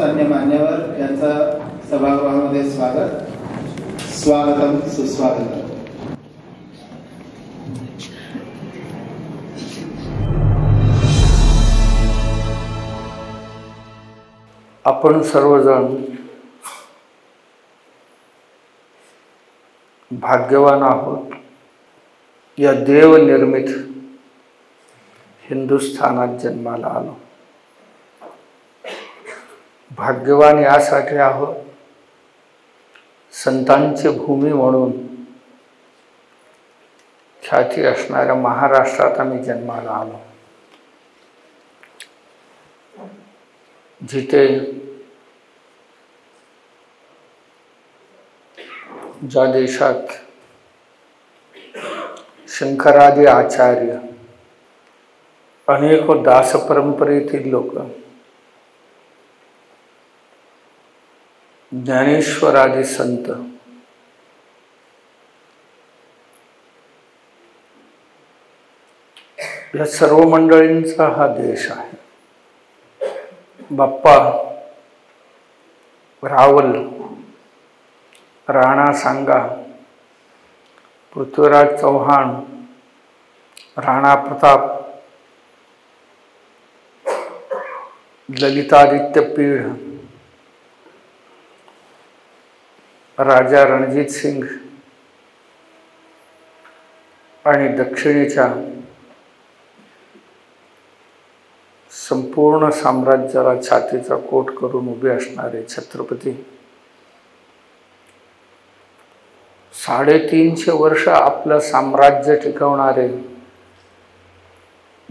अन्य मान्यवर यांचा सभागृहामध्ये स्वागतम सुस्वागतम. आपण सर्वजण भाग्यवान आहोत. या देवनिर्मित हिंदुस्थानात जन्माला आलो. भाग्यवान यासाठी आहोत, संतांची भूमी म्हणून ख्याती असणाऱ्या महाराष्ट्रात आम्ही जन्माला आलो, जिथे ज्या देशात शंकरादी आचार्य, अनेक दास परंपरेतील लोक, ज्ञानेश्वरादी संत, या सर्व मंडळींचा हा देश आहे. बाप्पा रावल, राणा सांगा, पृथ्वीराज चौहान, राणा प्रताप, ललितादित्य पीढ, राजा रणजीत सिंग आणि दक्षिणेच्या संपूर्ण साम्राज्याला छातीचा कोट करून उभे असणारे छत्रपती, 350 वर्ष आपलं साम्राज्य टिकवणारे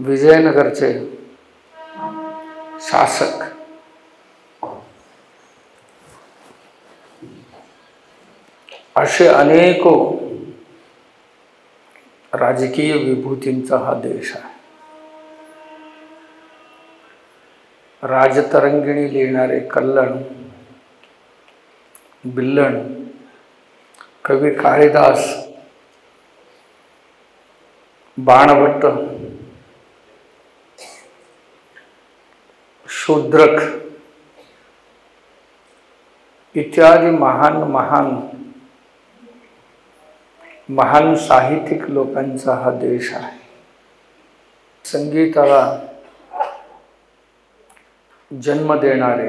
विजयनगरचे शासक, असे अनेको राजकीय विभूतींचा हा देश आहे. राजतरंगिणी लिहिणारे कल्लण, बिल्लण, कवी कालिदास, बाणभट्ट, शूद्रक इत्यादी महान साहित्यिक लोकांचा हा देश आहे. संगीताला जन्म देणारे,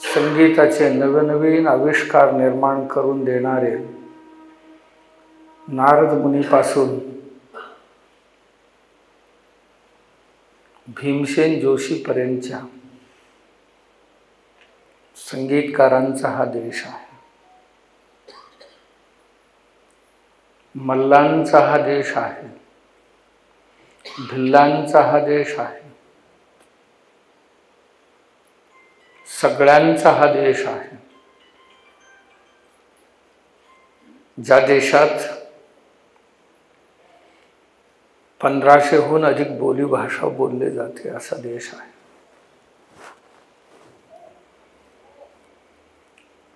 संगीताचे नवनवीन आविष्कार निर्माण करून देणारे नारद मुनीपासून भीमसेन जोशीपर्यंतच्या संगीतकारांचा हा देश आहे. मल्लांचा हा देश आहे, भिल्लांचा हा देश आहे, सगळ्यांचा हा देश आहे. ज्या देशात 1500हून अधिक बोलीभाषा बोलले जाते असा देश आहे.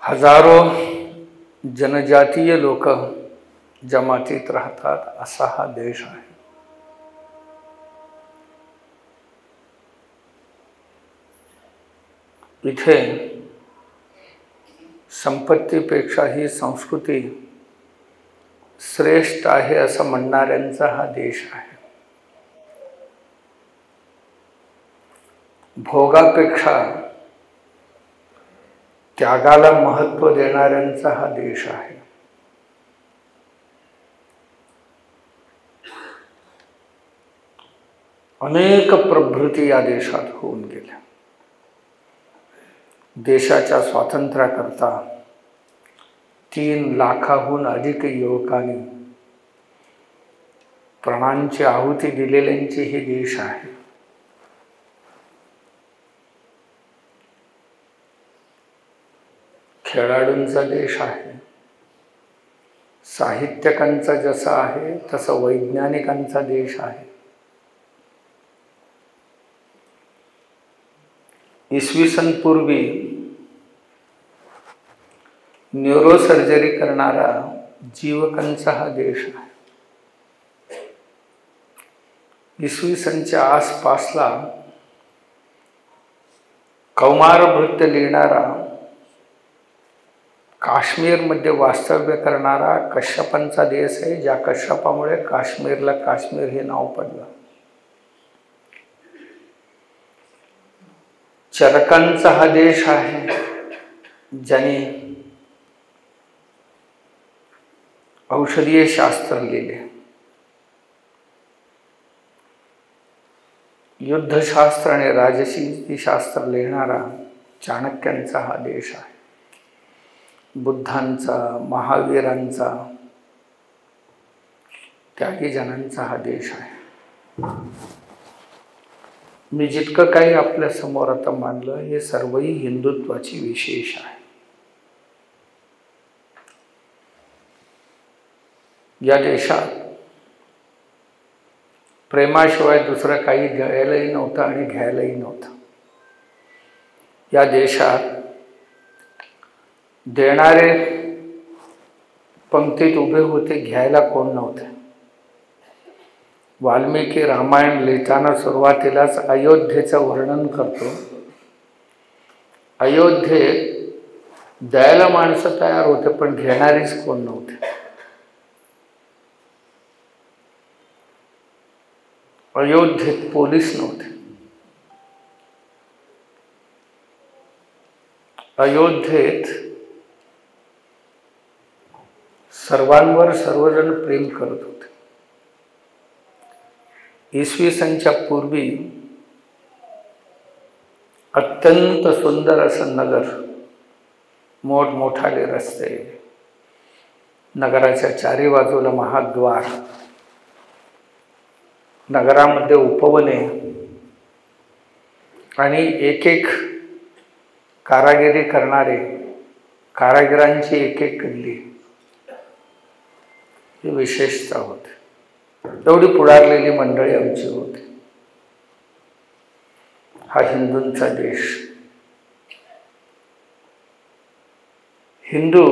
हजारो जनजातीय लोक जमातीत राहतात असा हा देश आहे. इथे संपत्तीपेक्षा ही संस्कृती श्रेष्ठ आहे असं म्हणणाऱ्यांचा हा देश आहे. भोगापेक्षा त्यागाला महत्त्व देणाऱ्यांचा हा देश आहे. अनेक प्रभृती या देशात होऊन गेल्या. देशाच्या स्वातंत्र्याकरता 3 लाखाहून अधिक युवकांनी प्राणांची आहुती दिलेल्यांची ही देश आहे. खेळाडूंचा देश आहे. साहित्यकांचा जसा आहे तसा वैज्ञानिकांचा देश आहे. इसवी सन पूर्वी न्यूरोसर्जरी करणारा जीवकांचा हा देश आहे. इसवी सनच्या आसपासला कौमार वृत्त लिहिणारा, काश्मीरमध्ये वास्तव्य करणारा कश्यपांचा देश आहे, ज्या कश्यपामुळे काश्मीरला काश्मीर हे नाव पडलं. चरकांचा हा देश आहे, ज्याने औषधीय शास्त्र लिहिले. युद्धशास्त्र आणि राजनीती शास्त्र लिहिणारा चाणक्यांचा हा देश आहे. बुद्धांचा, महावीरांचा, त्यागी जणांचा हा देश आहे. मी जितकं काही आपल्या समोर आता मांडलं हे सर्वही हिंदुत्वाची विशेष आहे. या देशात प्रेमाशिवाय दुसरं काही द्यायलाही नव्हतं आणि घ्यायलाही नव्हतं. या देशात देणारे पंक्तीत उभे होते, घ्यायला कोण नव्हते. वाल्मिकी रामायण लिहिताना सुरुवातीलाच अयोध्येचं वर्णन करतो. अयोध्येत द्यायला माणसं तयार होते, पण घेणारीच कोण नव्हते. अयोध्येत पोलीस नव्हते. अयोध्येत सर्वांवर सर्वजण प्रेम करत होते. इसवी सनच्या पूर्वी अत्यंत सुंदर असं नगर, मोठमोठाले रस्ते, नगराच्या चारी बाजूला महाद्वार, नगरामध्ये उपवने आणि एक एक कारागिरी करणारे कारागिरांची एक एक गल्ली, ही विशेषता होती. एवढी पुढारलेली मंडळी आमची होती. हा हिंदूंचा देश. हिंदू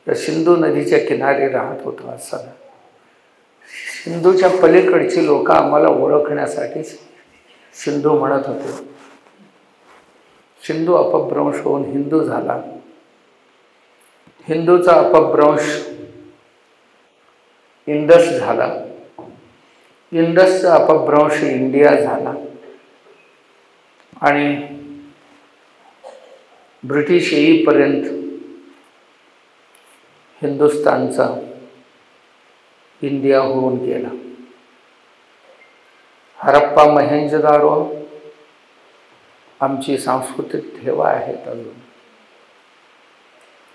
या सिंधू नदीच्या किनारी राहत होता. असं सिंधूच्या पलीकडची लोक आम्हाला ओळखण्यासाठी सिंधू म्हणत होते. सिंधू अपभ्रंश होऊन हिंदू झाला. हिंदूचा अपभ्रंश इंडस झाला. इंडसचा अपभ्रंश इंडिया झाला. आणि ब्रिटिश येईपर्यंत हिंदुस्थानचा इंडिया होऊन गेला. हरप्पा, मोहेंजोदारो आमची सांस्कृतिक ठेवा आहेत अजून.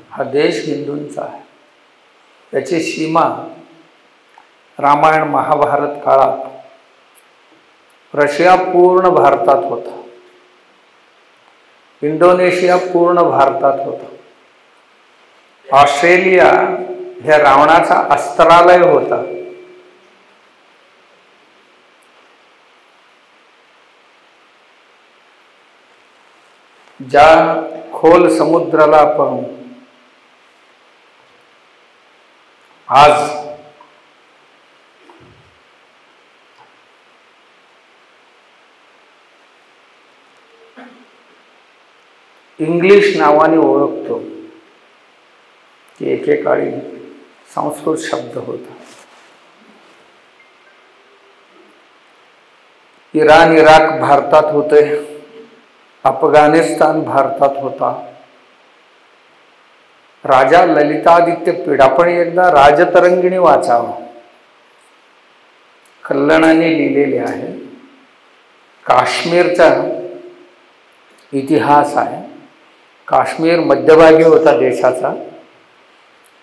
हा देश हिंदूंचा आहे. त्याची सीमा रामायण महाभारत काळात रशिया पूर्ण भारतात होता. इंडोनेशिया पूर्ण भारतात होता. ऑस्ट्रेलिया हे रावणाचा अस्त्रालय होता. ज्या खोल समुद्राला आपण आज इंग्लिश नावाने ओळखतो, की एकेकाळी संस्कृत शब्द होता. इराण, इराक भारतात होते. अफगाणिस्तान भारतात होता. राजा ललितादित्य पीठ, आपण एकदा राजतरंगिणी वाचावं, कल्याणाने लिहिलेले आहे. काश्मीरचा इतिहास आहे. काश्मीर मध्यभागी होता देशाचा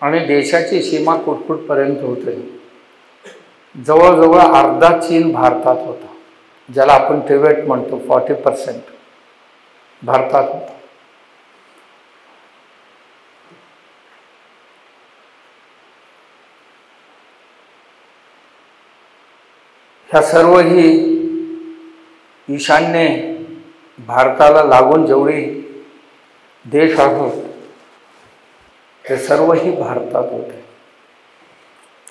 आणि देशाची सीमा कुठकुठपर्यंत होते. जवळजवळ अर्धा चीन भारतात होता, ज्याला आपण तिबेट म्हणतो. 40% भारतात होता. ह्या सर्व ही ईशान्य भारताला लागून जेवढी देश आहेत ते सर्वही भारतात होते,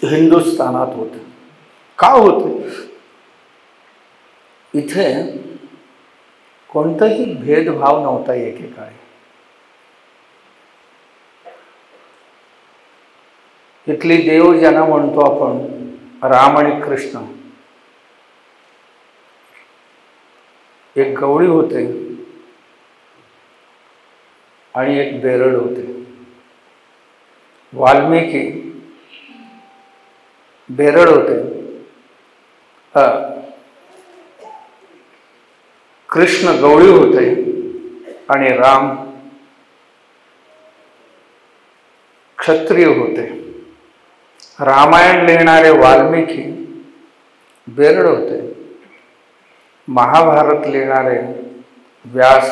हिंदुस्थानात होते. का होते? इथे कोणताही भेदभाव नव्हता एकेकाळी. इथली देव ज्यांना म्हणतो आपण, राम आणि कृष्ण, एक गवळी होते आणि एक बेरड होते. वाल्मिकी बेरड होते, कृष्ण गवळी होते आणि राम क्षत्रिय होते. रामायण लिहिणारे वाल्मिकी बेरड होते, महाभारत लिहिणारे व्यास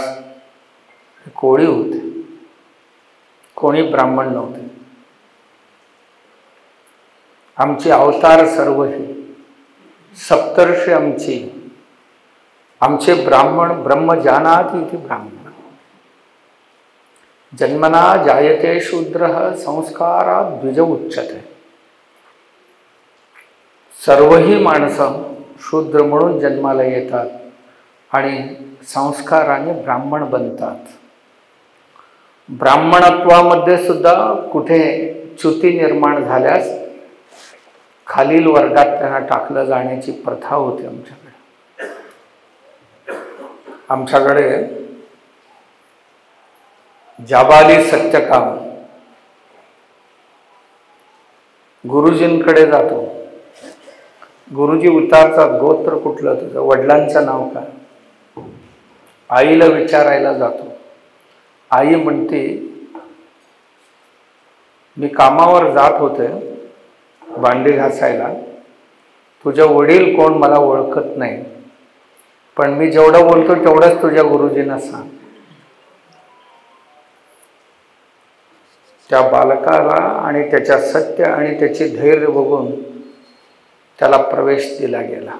कोळी होते. कोणी ब्राह्मण नव्हते. आमचे अवतार सर्वही सप्तर्षी आमचे ब्राह्मण ब्रह्म जानाति इति ब्राह्मण. जन्मना जायते शूद्रः संस्कारात् द्विज उच्यते. सर्वही माणसं शूद्र म्हणून जन्माला येतात आणि संस्काराने ब्राह्मण बनतात. ब्राह्मणत्वामध्ये सुद्धा कुठे च्युती निर्माण झाल्यास खालील वर्गात त्यांना टाकलं जाण्याची प्रथा होती आमच्याकडे. जाबाली सत्यकाम गुरुजींकडे जातो. गुरुजी उतारतात, गोत्र कुठलं तुझं, वडिलांचं नाव काय. आईला विचारायला जातो. आई म्हणते, मी कामावर जात होते भांडी घासायला, तुझे वडील कोण मला ओळखत नाही, पण मी जेवढं बोलतो तेवढंच तुझ्या गुरुजींना सांग. त्या बालकाला आणि त्याच्या सत्य आणि त्याचे धैर्य बघून त्याला प्रवेश दिला गेला.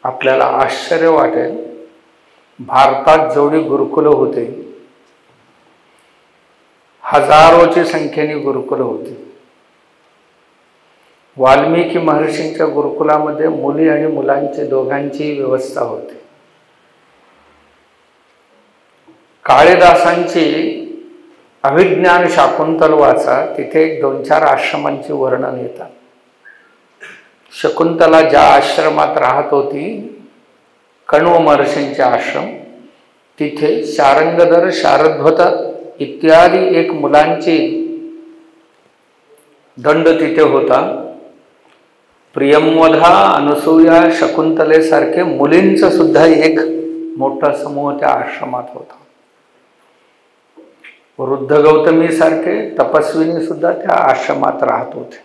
आपल्याला आश्चर्य वाटेल, भारतात जेवढी गुरुकुलं होते, हजारोची संख्येने गुरुकुलं होती. वाल्मिकी महर्षींच्या गुरुकुलामध्ये मुली आणि मुलांची दोघांची व्यवस्था होती. काळिदासांची अभिज्ञान शाकुंतल वाचा, तिथे 2-4 आश्रमांचे वर्णन येतात. शकुंतला ज्या आश्रमात राहत होती, कण्व महर्षींचे आश्रम, तिथे शारंगधर, शारद्वत इत्यादी एक मुलांची दंड तिथे होता. प्रियंवधा, अनसूया, शकुंतलेसारखे मुलींचा सुद्धा एक मोठा समूह त्या आश्रमात होता. वृद्ध गौतमी सारखे तपस्विनी सुद्धा त्या आश्रमात राहत होते.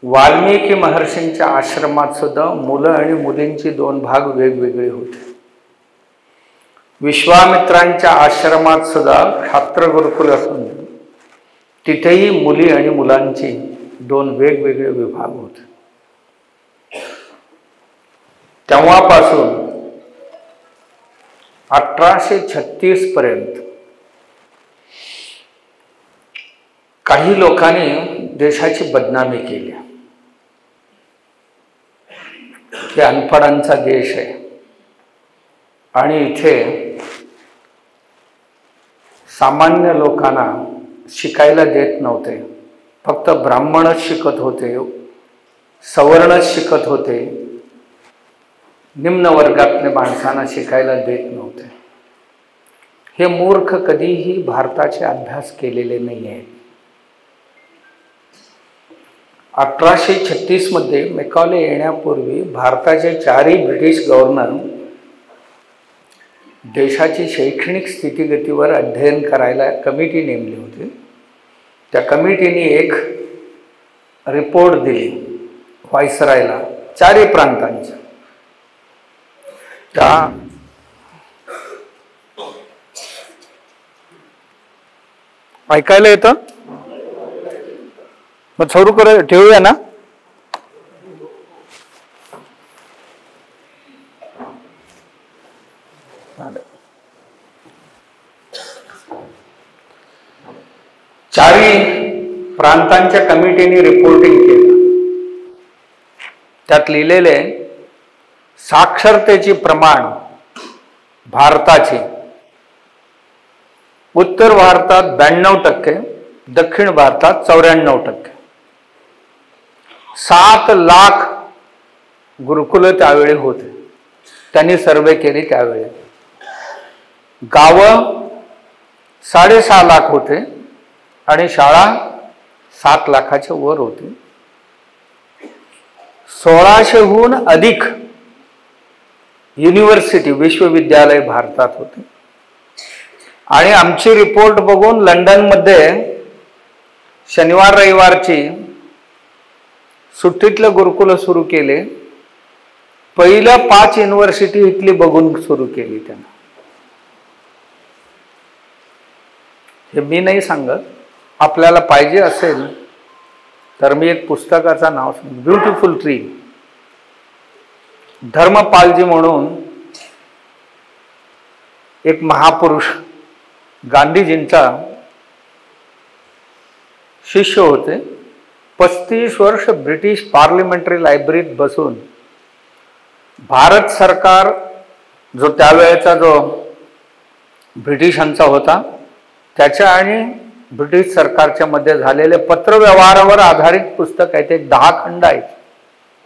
वाल्मिकी महर्षींच्या आश्रमात सुद्धा मुलं आणि मुलींची 2 भाग वेगवेगळे होते. विश्वामित्रांच्या आश्रमात सुद्धा छात्र गुरुकुल असून तिथेही मुली आणि मुलांची 2 वेगवेगळे विभाग होते. तेव्हापासून 1836 पर्यंत काही लोकांनी देशाची बदनामी केली. हे अनपढांचा देश आहे आणि इथे सामान्य लोकांना शिकायला देत नव्हते. फक्त ब्राह्मणच शिकत होते, सवर्णच शिकत होते, निम्न वर्गातल्या माणसांना शिकायला देत नव्हते. हे मूर्ख कधीही भारताचे अभ्यास केलेले नाही आहेत. 1836 मध्ये मेकॉले येण्यापूर्वी भारताचे 4ही ब्रिटिश गव्हर्नर देशाची शैक्षणिक स्थितीगतीवर अध्ययन करायला कमिटी नेमली होती. त्या कमिटीने एक रिपोर्ट दिली व्हायसरायला 4ही प्रांतांच्या. त्या ऐकायला येतं? मग सुरू ठेवूया ना. चारही प्रांतांच्या कमिटीने रिपोर्टिंग केलं. त्यात लिहिलेले साक्षरतेचे प्रमाण भारताचे उत्तर भारतात 92%, दक्षिण भारतात 94%. 7 लाख गुरुकुल त्यावेळी होते. त्यांनी सर्वे केली. त्यावेळी गावं 6.5 लाख होते आणि शाळा 7 लाखाच्या वर होती. 1600हून अधिक युनिव्हर्सिटी विश्वविद्यालय भारतात होते. आणि आमची रिपोर्ट बघून लंडनमध्ये शनिवार रविवारची सुट्टीतलं गुरुकुल सुरू केले. पहिलं 5 युनिव्हर्सिटी इथली बघून सुरू केली त्यांना. हे मी नाही सांगत, आपल्याला पाहिजे असेल तर मी एक पुस्तकाचं नाव सांगतो, ब्युटिफुल ट्री. धर्मपालजी म्हणून एक महापुरुष गांधीजींचा शिष्य होते. 35 वर्ष ब्रिटिश पार्लिमेंटरी लायब्ररीत बसून भारत सरकार जो त्यावेळेचा जो ब्रिटिशांचा होता त्याच्या आणि ब्रिटिश सरकारच्या मध्ये झालेले पत्रव्यवहारावर आधारित पुस्तक आहे. ते 10 खंड आहेत,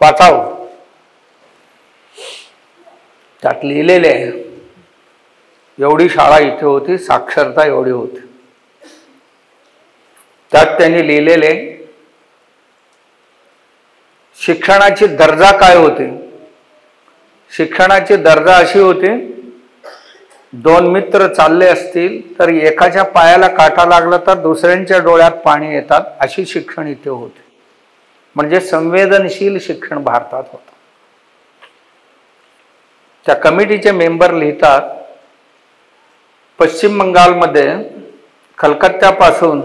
वाचावं. त्यात लिहिलेले एवढी शाळा इथे होती, साक्षरता एवढी होती. त्यात त्यांनी लिहिलेले शिक्षणाची दर्जा काय होती. शिक्षणाची दर्जा अशी होती, 2 मित्र चालले असतील तर एकाच्या पायाला काटा लागला तर दुसऱ्यांच्या डोळ्यात पाणी येतात, अशी शिक्षण इथे होते. म्हणजे संवेदनशील शिक्षण भारतात होतं. त्या कमिटीचे मेंबर लिहितात, पश्चिम बंगालमध्ये कलकत्त्यापासून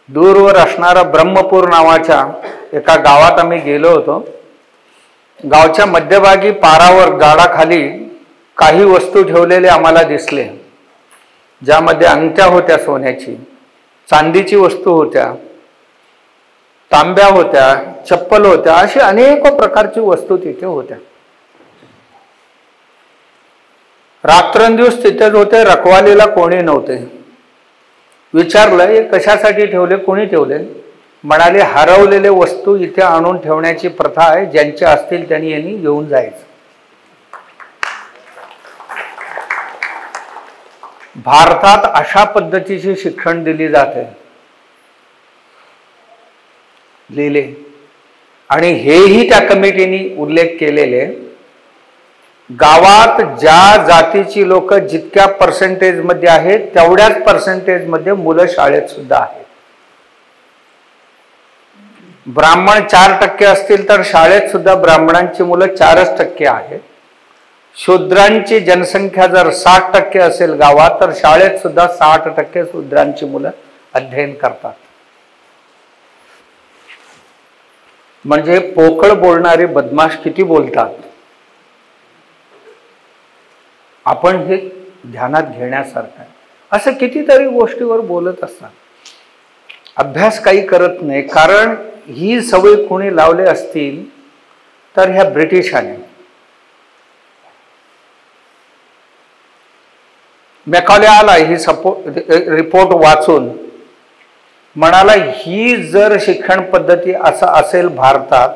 दूरवर असणारा ब्रह्मपूर नावाच्या एका गावात आम्ही गेलो होतो. गावच्या मध्यभागी पारावर झाडाखाली काही वस्तू ठेवलेले आम्हाला दिसले, ज्यामध्ये अंगठ्या होत्या सोन्याची, चांदीची वस्तू होत्या, तांब्या होत्या, चप्पल होत्या, अशी अनेक प्रकारची वस्तू तिथे होत्या. रात्रंदिवस तिथेच होते. रखवालीला कोणी नव्हते. विचारलं हे कशासाठी ठेवले, कोणी ठेवले. म्हणाले हरवलेले वस्तू इथे आणून ठेवण्याची प्रथा आहे, ज्यांचे असतील त्यांनी यांनी घेऊन जायचं. भारतात अशा पद्धतीचे शिक्षण दिली जाते, लिहिले. आणि हेही त्या कमिटीने उल्लेख केलेले, गावात ज्या जातीची लोक जितक्या पर्सेंटेज मध्ये आहेत तेवढ्याच पर्सेंटेज मध्ये मुलं शाळेत सुद्धा आहेत. ब्राह्मण 4% असतील तर शाळेत सुद्धा ब्राह्मणांची मुलं 4% आहेत. शूद्रांची जनसंख्या जर 60% असेल गावात तर शाळेत सुद्धा 60% शूद्रांची मुलं अध्ययन करतात. म्हणजे पोकळ बोलणारे बदमाश किती बोलतात, आपण हे ध्यानात घेण्यासारखं आहे. असं कितीतरी गोष्टीवर बोलत असतात, अभ्यास काही करत नाही. कारण ही सवय कोणी लावले असतील तर ह्या ब्रिटिशाने. मॅकॉले आला ही रिपोर्ट वाचून, म्हणाला ही जर शिक्षण पद्धती असं असेल भारतात,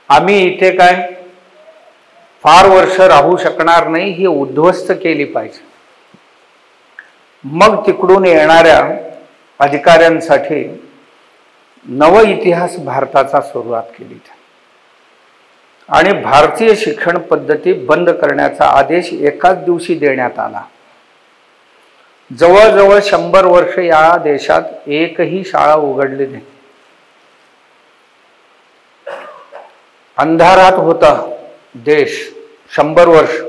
आम्ही इथे काय फार वर्ष राहू शकणार नाही, ही उद्ध्वस्त केली पाहिजे. मग तिकडून येणाऱ्या अधिकाऱ्यांसाठी नव इतिहास भारताचा सुरुवात केली आणि भारतीय शिक्षण पद्धती बंद करण्याचा आदेश एकाच दिवशी देण्यात आला. जवळजवळ 100 वर्ष या देशात एकही शाळा उघडली नाही. अंधारात होता देश 100 वर्ष.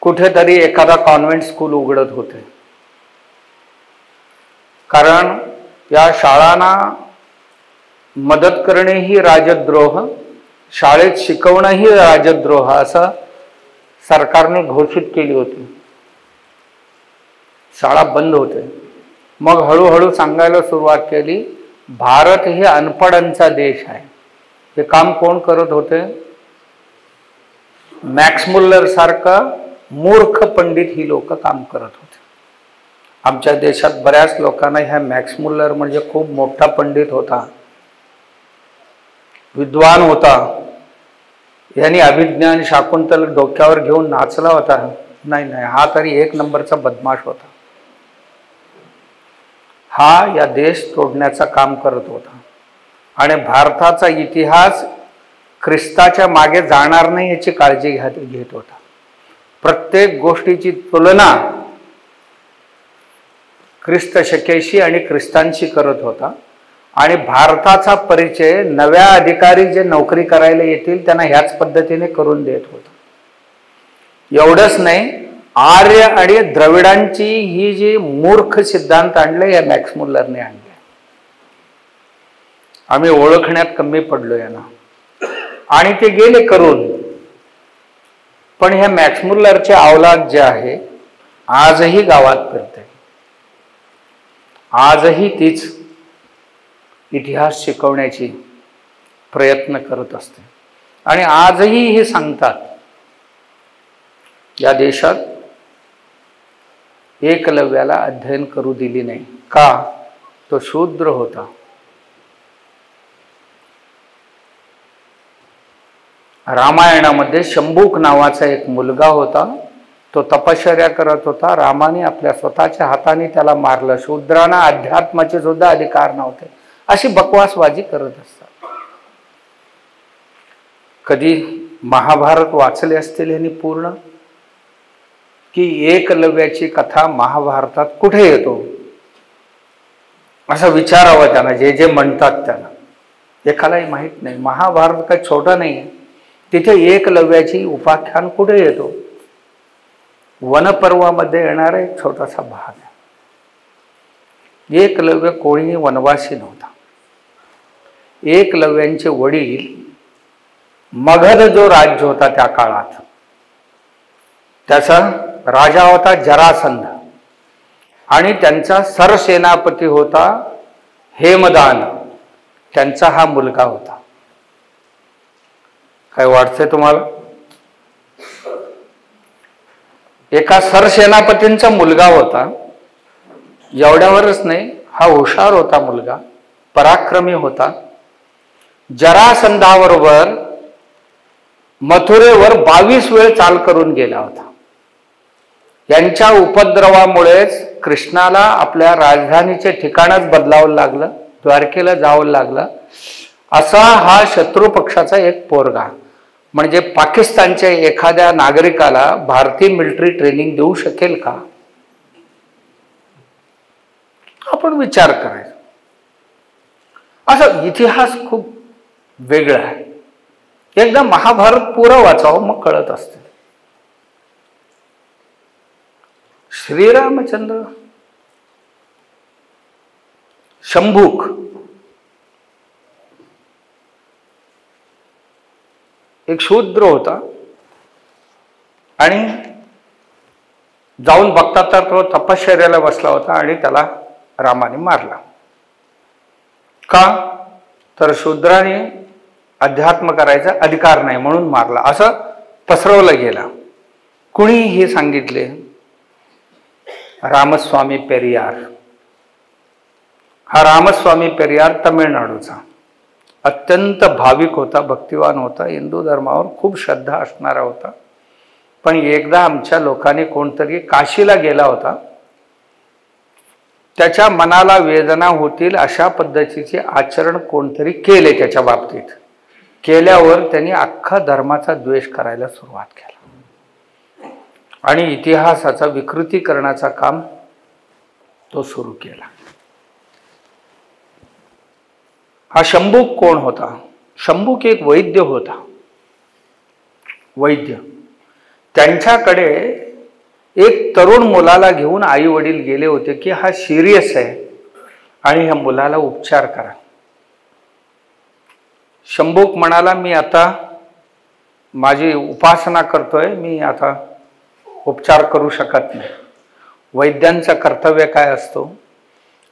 कुठेतरी एखादा कॉन्व्हेंट स्कूल उघडत होते. कारण या शाळांना मदत करणे ही राजद्रोह, शाळेत शिकवणं ही राजद्रोह असं सरकारने घोषित केली होती. शाळा बंद होते. मग हळूहळू सांगायला सुरुवात केली भारत हे अनपढांचा देश आहे. हे काम कोण करत होते? मॅक्स मुल्लर सारखा मूर्ख पंडित ही लोक काम करत होते. आमच्या देशात बऱ्याच लोकांना ह्या मॅक्स मुल्लर म्हणजे खूप मोठा पंडित होता, विद्वान होता, यांनी अभिज्ञान शाकुंतल डोक्यावर घेऊन नाचला होता. नाही नाही, हा तरी एक नंबरचा बदमाश होता. हा या देश तोडण्याचं काम करत होता आणि भारताचा इतिहास ख्रिस्ताच्या मागे जाणार नाही याची काळजी घेत होता. प्रत्येक गोष्टीची तुलना ख्रिस्त शकेशी आणि ख्रिस्तांशी करत होता आणि भारताचा परिचय नव्या अधिकारी जे नोकरी करायला येतील त्यांना ह्याच पद्धतीने करून देत होता. एवढंच नाही, आर्य आणि द्रविडांची ही जी मूर्ख सिद्धांत आणले या मॅक्स मुल्लरने आणले. आम्ही ओळखण्यात कमी पडलो यांना आणि ते गेले करून. पण ह्या मॅक्स मुल्लरचे अवलाद जे आहे आजही गावात फिरते, आजही तीच इतिहास शिकवण्याची प्रयत्न करत असते आणि आजही हे सांगतात या देशात एकलव्याला अध्ययन करू दिली नाही. का? तो शूद्र होता. रामायणामध्ये शंभूक नावाचा एक मुलगा होता, तो तपश्चर्या करत होता. रामाने आपल्या स्वतःच्या हाताने त्याला मारलं. शूद्रांना अध्यात्माचे सुद्धा अधिकार नव्हते. अशी बकवासबाजी करत असतात. कधी महाभारत वाचले असतील यांनी पूर्ण, की एकलव्याची कथा महाभारतात कुठे येतो असं विचारावं त्यांना, जे जे म्हणतात त्यांना. एकालाही माहित नाही. महाभारत काही छोटा नाही आहे. तिथे एकलव्याची उपाख्यान कुठे येतो? वनपर्वामध्ये येणारा एक छोटासा भाग आहे. एकलव्य कोणीही वनवासी नव्हता. एकलव्यांचे वडील, मगध जो राज्य होता त्या काळात, त्याचा राजा होता जरासंध आणि त्यांचा सरसेनापती होता हेमदान. त्यांचा हा मुलगा होता. काय वाटतंय तुम्हाला? एका सरसेनापतींचा मुलगा होता. एवढ्यावरच नाही, हा हुशार होता मुलगा, पराक्रमी होता. जरासंधाबरोबर मथुरेवर 22 वेळ चाल करून गेला होता. यांच्या उपद्रवामुळेच कृष्णाला आपल्या राजधानीचे ठिकाणच बदलावं लागलं, द्वारकेला जावं लागलं. असा हा शत्रू पक्षाचा एक पोरगा. म्हणजे पाकिस्तानच्या एखाद्या नागरिकाला भारतीय मिलिटरी ट्रेनिंग देऊ शकेल का? आपण विचार करायचा. असा इतिहास खूप वेगळा आहे. एकदा महाभारत पुरं वाचावं, मग कळत असते. श्रीरामचंद्र, शंभूक एक शूद्र होता आणि जाऊन बघतात तर तो तपश्चर्याला बसला होता आणि त्याला रामाने मारला. का? तर शूद्राने अध्यात्म करायचा अधिकार नाही म्हणून मारला, असं पसरवलं गेलं. कुणी हे सांगितले? रामस्वामी पेरियार. हा रामस्वामी पेरियार तमिळनाडूचा अत्यंत भाविक होता, भक्तिवान होता, हिंदू धर्मावर खूप श्रद्धा असणारा होता. पण एकदा आमच्या लोकांनी, कोणतरी काशीला गेला होता, त्याच्या मनाला वेदना होतील अशा पद्धतीचे आचरण कोणतरी केले त्याच्या बाबतीत. केल्यावर त्यांनी अख्खा धर्माचा द्वेष करायला सुरुवात केला आणि इतिहासाचा विकृतीकरणाचा काम तो सुरू केला. हा शंभूक कोण होता? शंभूक एक वैद्य होता. वैद्य. त्यांच्याकडे एक तरुण मुलाला घेऊन आई वडील गेले होते की हा सिरियस आहे आणि ह्या मुलाला उपचार करा. शंभूक म्हणाला, मी आता माझी उपासना करतोय, मी आता उपचार करू शकत नाही. वैद्यांचं कर्तव्य काय असतो?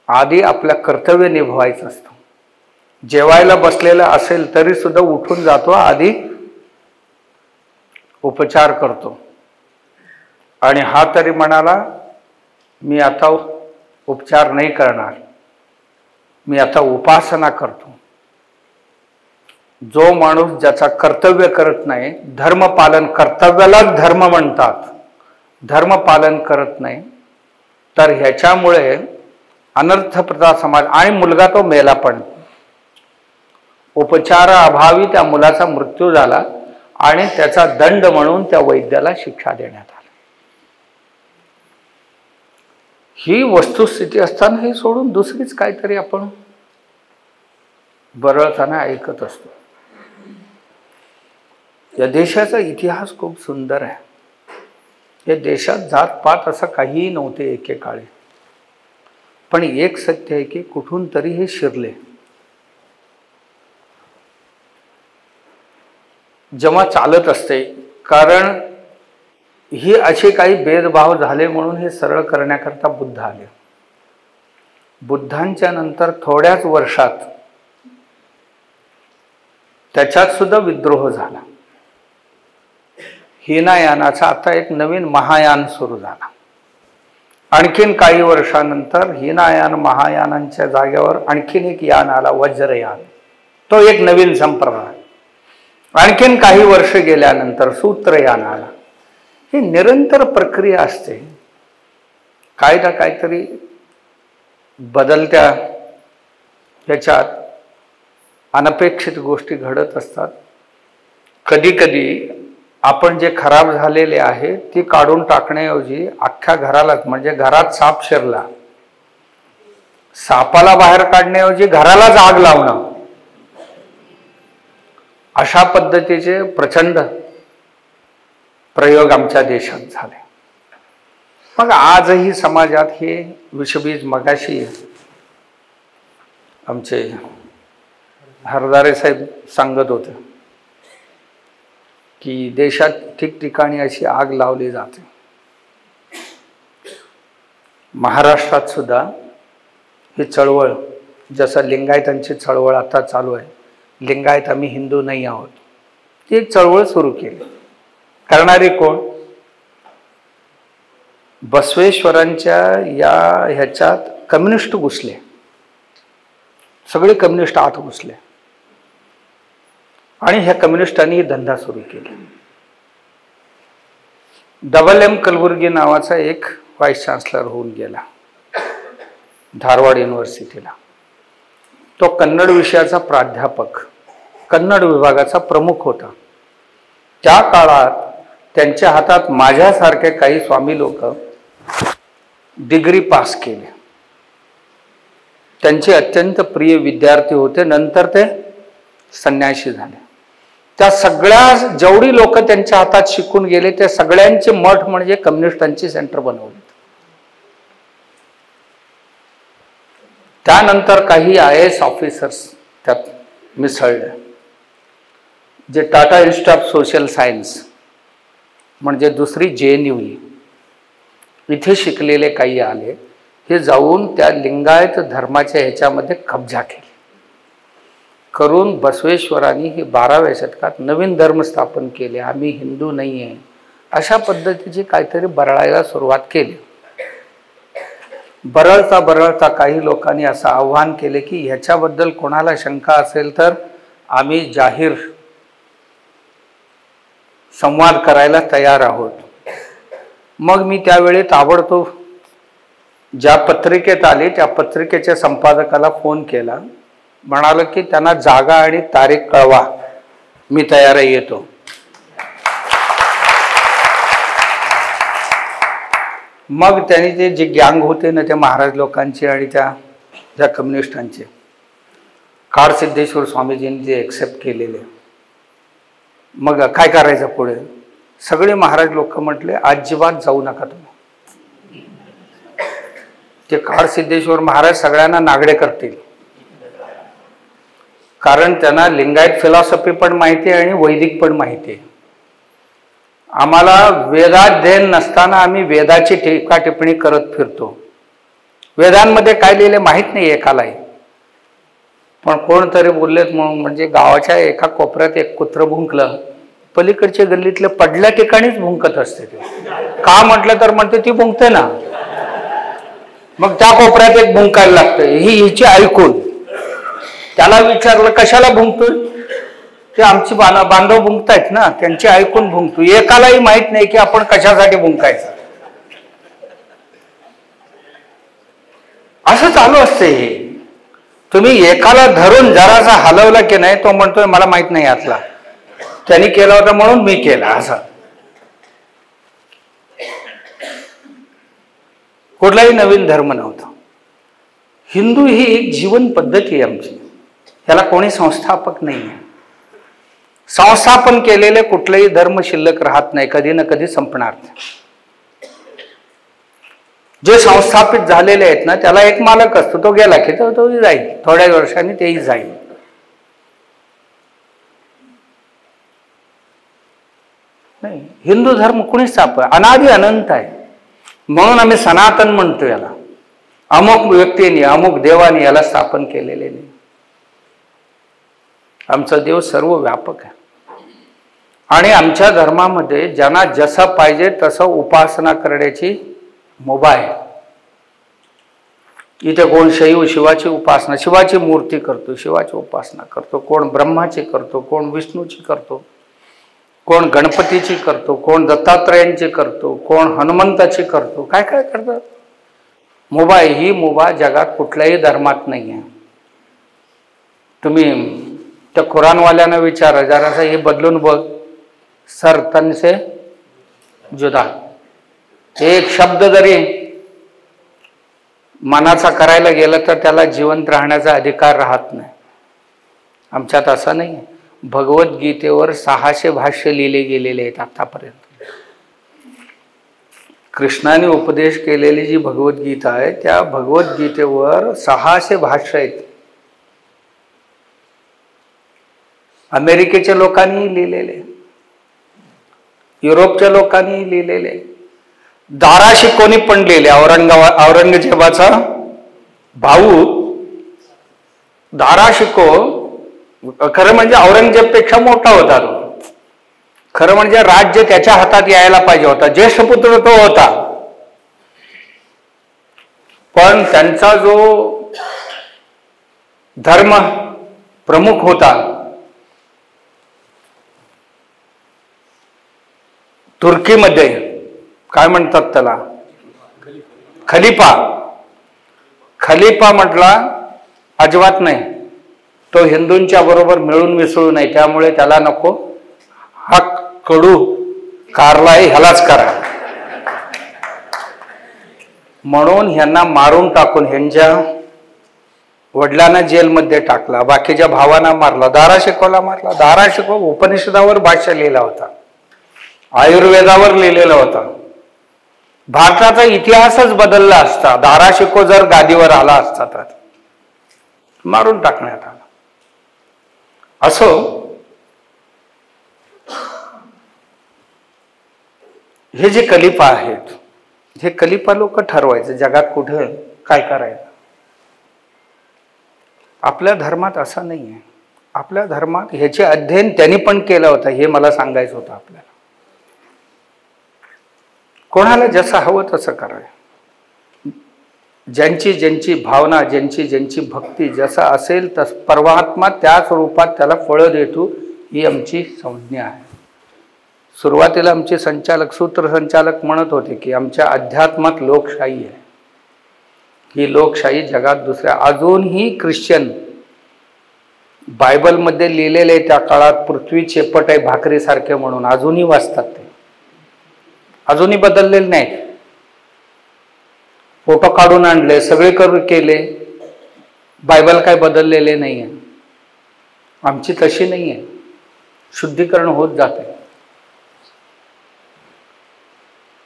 आधी आपलं कर्तव्य निभवायचं असतं. जेवायला बसलेला असेल तरी सुद्धा उठून जातो, आधी उपचार करतो. आणि हा तरी म्हणाला मी आता उपचार नाही करणार, मी आता उपासना करतो. जो माणूस ज्याचा कर्तव्य करत नाही, धर्मपालन, कर्तव्यालाच धर्म म्हणतात, धर्मपालन करत नाही, तर ह्याच्यामुळे अनर्थप्रदा समाज. आणि मुलगा तो मेला पण, उपचाराअभावी त्या मुलाचा मृत्यू झाला आणि त्याचा दंड म्हणून त्या वैद्याला शिक्षा देण्यात आली. ही वस्तुस्थिती असताना हे सोडून दुसरीच काहीतरी आपण बरळताना ऐकत असतो. या देशाचा इतिहास खूप सुंदर आहे. या देशात जातपात असं काहीही नव्हते एकेकाळी, पण एक सत्य आहे की कुठून तरी हे शिरले. जेव्हा चालत असते, कारण ही असे काही भेदभाव झाले म्हणून हे सरळ करण्याकरता बुद्ध आले. बुद्धांच्या नंतर थोड्याच वर्षात त्याच्यात सुद्धा विद्रोह झाला. हिनायानाचा आता एक नवीन महायान सुरू झाला. आणखीन काही वर्षानंतर हिनायान महायानांच्या जागेवर आणखीन एक यान आला, वज्रयान. तो एक नवीन संप्रदाय. आणखीन काही वर्ष गेल्यानंतर सूत्रयान आला. ही निरंतर प्रक्रिया असते. काही ना काहीतरी बदलत्या याच्यात अनपेक्षित गोष्टी घडत असतात. कधी कधी आपण जे खराब झालेले आहे ती काढून टाकण्याऐवजी अख्ख्या घरालाच, म्हणजे घरात साप शिरला, सापाला बाहेर काढण्याऐवजी घरालाच आग लावणं, अशा पद्धतीचे प्रचंड प्रयोग आमच्या देशात झाले. मग आजही समाजात हे विषबीज, मगाशी आमचे हरदारे साहेब सांगत होते की देशात ठिकठिकाणी अशी आग लावली जाते. महाराष्ट्रात सुद्धा ही चळवळ, जसं लिंगायतांची चळवळ आता चालू आहे, लिंगायत आम्ही हिंदू नाही आहोत, ती एक चळवळ सुरू केली. करणारे कोण? बसवेश्वरांच्या या ह्याच्यात कम्युनिस्ट घुसले, सगळे कम्युनिस्ट आत घुसले आणि ह्या कम्युनिस्टांनी धंदा सुरू केला. डबल कलबुर्गी नावाचा एक व्हाईस चान्सलर होऊन गेला धारवाड युनिव्हर्सिटीला. तो कन्नड विषयाचा प्राध्यापक, कन्नड विभागाचा प्रमुख होता. त्या काळात त्यांच्या हातात माझ्यासारखे काही स्वामी लोक डिग्री पास केले. त्यांचे अत्यंत प्रिय विद्यार्थी होते. नंतर ते संन्यासी झाले. त्या सगळ्या जेवढी लोक त्यांच्या हातात शिकून गेले त्या सगळ्यांचे मठ म्हणजे कम्युनिस्टांची सेंटर बनवले. त्यानंतर काही IAS ऑफिसर्स त्यात मिसळले, जे Tata institute of social science म्हणजे दुसरी JNU इथे शिकलेले काही आले. हे जाऊन त्या लिंगायत धर्माच्या ह्याच्यामध्ये कब्जा केली करून बसवेश्वरांनी ही 12व्या शतकात नवीन धर्म स्थापन केले. आम्ही हिंदू नाही आहे अशा पद्धतीची काहीतरी बरळायला सुरुवात केली. बरळता बरळता काही लोकांनी असं आव्हान केले की ह्याच्याबद्दल कोणाला शंका असेल तर आम्ही जाहीर संवाद करायला तयार आहोत. मग मी त्यावेळी ताबडतोब ज्या पत्रिकेत आले त्या पत्रिकेच्या संपादकाला फोन केला. म्हणालो की त्यांना जागा आणि तारीख कळवा, मी तयार येतो. मग त्यांनी ते जे गँग होते ना ते महाराज लोकांचे आणि त्या कम्युनिस्टांचे, कारसिद्धेश्वर स्वामीजींनी ते एक्सेप्ट केलेले. मग काय करायचं पुढे? सगळे महाराज लोक म्हटले अजिबात जाऊ नका तुम्ही. ते कारसिद्धेश्वर महाराज सगळ्यांना नागडे करतील, कारण त्यांना लिंगायत फिलॉसॉफी पण माहिती आहे आणि वैदिक पण माहिती आहे. आम्हाला वेदाध्ययन नसताना आम्ही वेदाची टीका टिप्पणी करत फिरतो. वेदांमध्ये काय लिहिले माहीत नाही एकालाही. पण कोणतरी बोललेत म्हणून म्हणजे गावाच्या एका कोपऱ्यात एक कुत्रं भुंकलं, पलीकडच्या गल्लीतल्या पडल्या ठिकाणीच भुंकत असते ते. का म्हटलं तर म्हणते ती भुंकते ना, मग त्या कोपऱ्यात एक भुंकायला लागतं. ही हिची ऐकून त्याला विचारलं कशाला भुंकतोय, ते आमची बांधव भुंकतायत ना, त्यांची ऐकून भुंकतो. एकालाही माहित नाही की आपण कशासाठी भुंकायचं. असं चालू असते हे. तुम्ही एकाला धरून जरासा हलवला की नाही, तो म्हणतोय मला माहित नाही यातला, त्यांनी केला होता म्हणून मी केला. असं कुठलाही नवीन धर्म नव्हता. हिंदू ही एक जीवन पद्धती आहे आमची, याला कोणी संस्थापक नाही आहे. संस्थापन केलेले कुठलेही धर्म शिल्लक राहत नाही, कधी ना कधी संपणार. जे संस्थापित झालेले आहेत ना, त्याला एक मालक असतो, तो गेला की तो जाईल, थोड्या वर्षांनी तेही जाईल. नाही, हिंदू धर्म कुणी स्थापन, अनादि अनंत आहे. म्हणून आम्ही सनातन म्हणतो याला. अमुक व्यक्तीने अमुक देवाने याला स्थापन केलेले नाही. आमचा देव सर्व व्यापक आहे आणि आमच्या धर्मामध्ये ज्यांना जसं पाहिजे तसं उपासना करण्याची मुभा आहे. इथे कोण शैव शिवाची उपासना, शिवाची मूर्ती करतो, शिवाची उपासना करतो, कोण ब्रह्माची करतो, कोण विष्णूची करतो, कोण गणपतीची करतो, कोण दत्तात्रयांची करतो, कोण हनुमंताची करतो, काय काय करतात. मुभा आहे. ही मुभा जगात कुठल्याही धर्मात नाही आहे. तुम्ही त्या कुराणवाल्यानं विचारा जरासं हे बदलून बघ, सर तन से जुदा, एक शब्द जरी मनाचा करायला गेलं तर त्याला जिवंत राहण्याचा अधिकार राहत नाही. आमच्यात असं नाही आहे. भगवद्गीतेवर 600 भाष्य लिहिले गेलेले आहेत आतापर्यंत. कृष्णाने उपदेश केलेली जी भगवद्गीता आहे त्या भगवद्गीतेवर 600 भाष्य आहेत. अमेरिकेच्या लोकांनी लिहिलेले, युरोपच्या लोकांनी लिहिलेले, दाराशिकोनी पण लिहिले. औरंगजेबाचा भाऊ दाराशिको खरं म्हणजे औरंगजेबपेक्षा मोठा होता तो. खरं म्हणजे राज्य त्याच्या हातात यायला पाहिजे होता, ज्येष्ठ पुत्र तो होता. पण त्यांचा जो धर्म प्रमुख होता तुर्कीमध्ये, काय म्हणतात त्याला, खलिफा. खलिफा म्हटला अजिबात नाही, तो हिंदूंच्या बरोबर मिळून मिसळू नाही, त्यामुळे त्याला नको, हा कडू कारलाही ह्यालाच करा. म्हणून ह्यांना मारून टाकून ह्यांच्या वडिलांना जेलमध्ये टाकला, बाकीच्या भावांना मारला, दाराशिकोला मारला. दाराशिको उपनिषदावर भाष्य लिहिला होता, आयुर्वेदावर लिहिलेला होता. भारताचा इतिहासच बदलला असता दाराशिको जर गादीवर आला असता तर. मारून टाकण्यात आला. असो, हे जे कलिपा आहेत, हे कलिपा लोक ठरवायचे जगात कुठे काय करायचं. आपल्या धर्मात असं नाही आहे. आपल्या धर्मात ह्याचे अध्ययन त्यांनी पण केलं होतं, हे मला सांगायचं होतं आपल्याला. कोणाला जसं हवं तसं करावं. ज्यांची ज्यांची भावना, ज्यांची ज्यांची भक्ती जसं असेल तस परमात्मा त्याच रूपात त्याला फळं देतो, ही आमची संज्ञा आहे. सुरुवातीला आमचे संचालक, सूत्रसंचालक म्हणत होते की आमच्या अध्यात्मात लोकशाही आहे. ही लोकशाही जगात दुसऱ्या अजूनही ख्रिश्चन बायबलमध्ये लिहिलेले त्या काळात पृथ्वी चेपट आहे भाकरीसारखे म्हणून अजूनही वाचतात. ते अजूनही बदललेले नाही. फोटो काढून आणले, सगळे केले, बायबल काय बदललेले नाही आहे. आमची तशी नाही आहे, शुद्धीकरण होत जाते.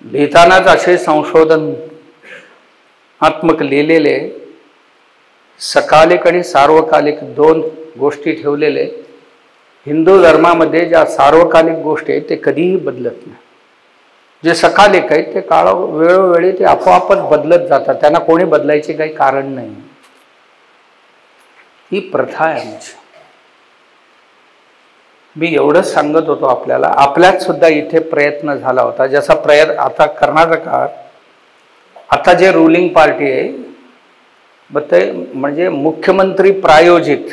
लिहितानाच असे संशोधनात्मक लिहिलेले, सकालिक आणि सार्वकालिक दोन गोष्टी ठेवलेले. हिंदू धर्मामध्ये ज्या सार्वकालिक गोष्टी आहेत ते कधीही बदलत नाही. जे सकालिक आहेत ते वेळोवेळी ते आपोआपच बदलत जातात, त्यांना कोणी बदलायचे काही कारण नाही. ही प्रथा आहे आमची. मी एवढंच सांगत होतो आपल्याला, आपल्यात सुद्धा इथे प्रयत्न झाला होता. जसा प्रयत्न आता कर्नाटकात आता जे रुलिंग पार्टी आहे मग ते म्हणजे मुख्यमंत्री प्रायोजित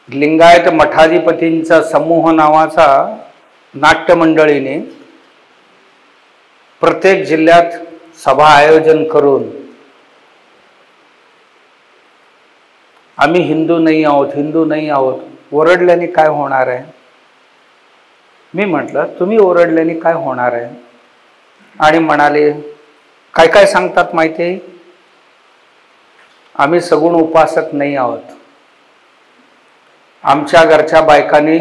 लिंगायत मठाधिपतींचा समूह नावाचा नाट्यमंडळीने प्रत्येक जिल्ह्यात सभा आयोजन करून आम्ही हिंदू नाही आहोत ओरडल्याने काय होणार आहे. मी म्हटलं तुम्ही ओरडल्याने काय होणार आहे. आणि म्हणाले काय काय सांगतात माहिती आहे, आम्ही सगुण उपासक नाही आहोत, आमच्या घरच्या बायकांनी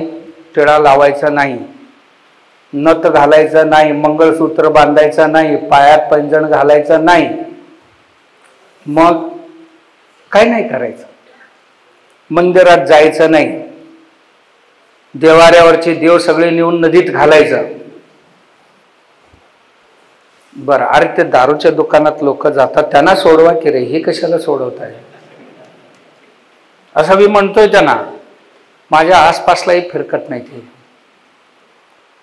टिळा लावायचा नाही, नथ घालायचं नाही, मंगळसूत्र बांधायचं नाही, पायात पैंजण घालायचं नाही. मग काय नाही करायचं, मंदिरात जायचं नाही, देवाऱ्यावरचे देव सगळे नेऊन नदीत घालायचं. बरं, अरे ते दारूच्या दुकानात लोक जातात त्यांना सोडवा की रे, हे कशाला सोडवताय असं मी म्हणतोय त्यांना. माझ्या आसपासलाही फिरकत नाही ते.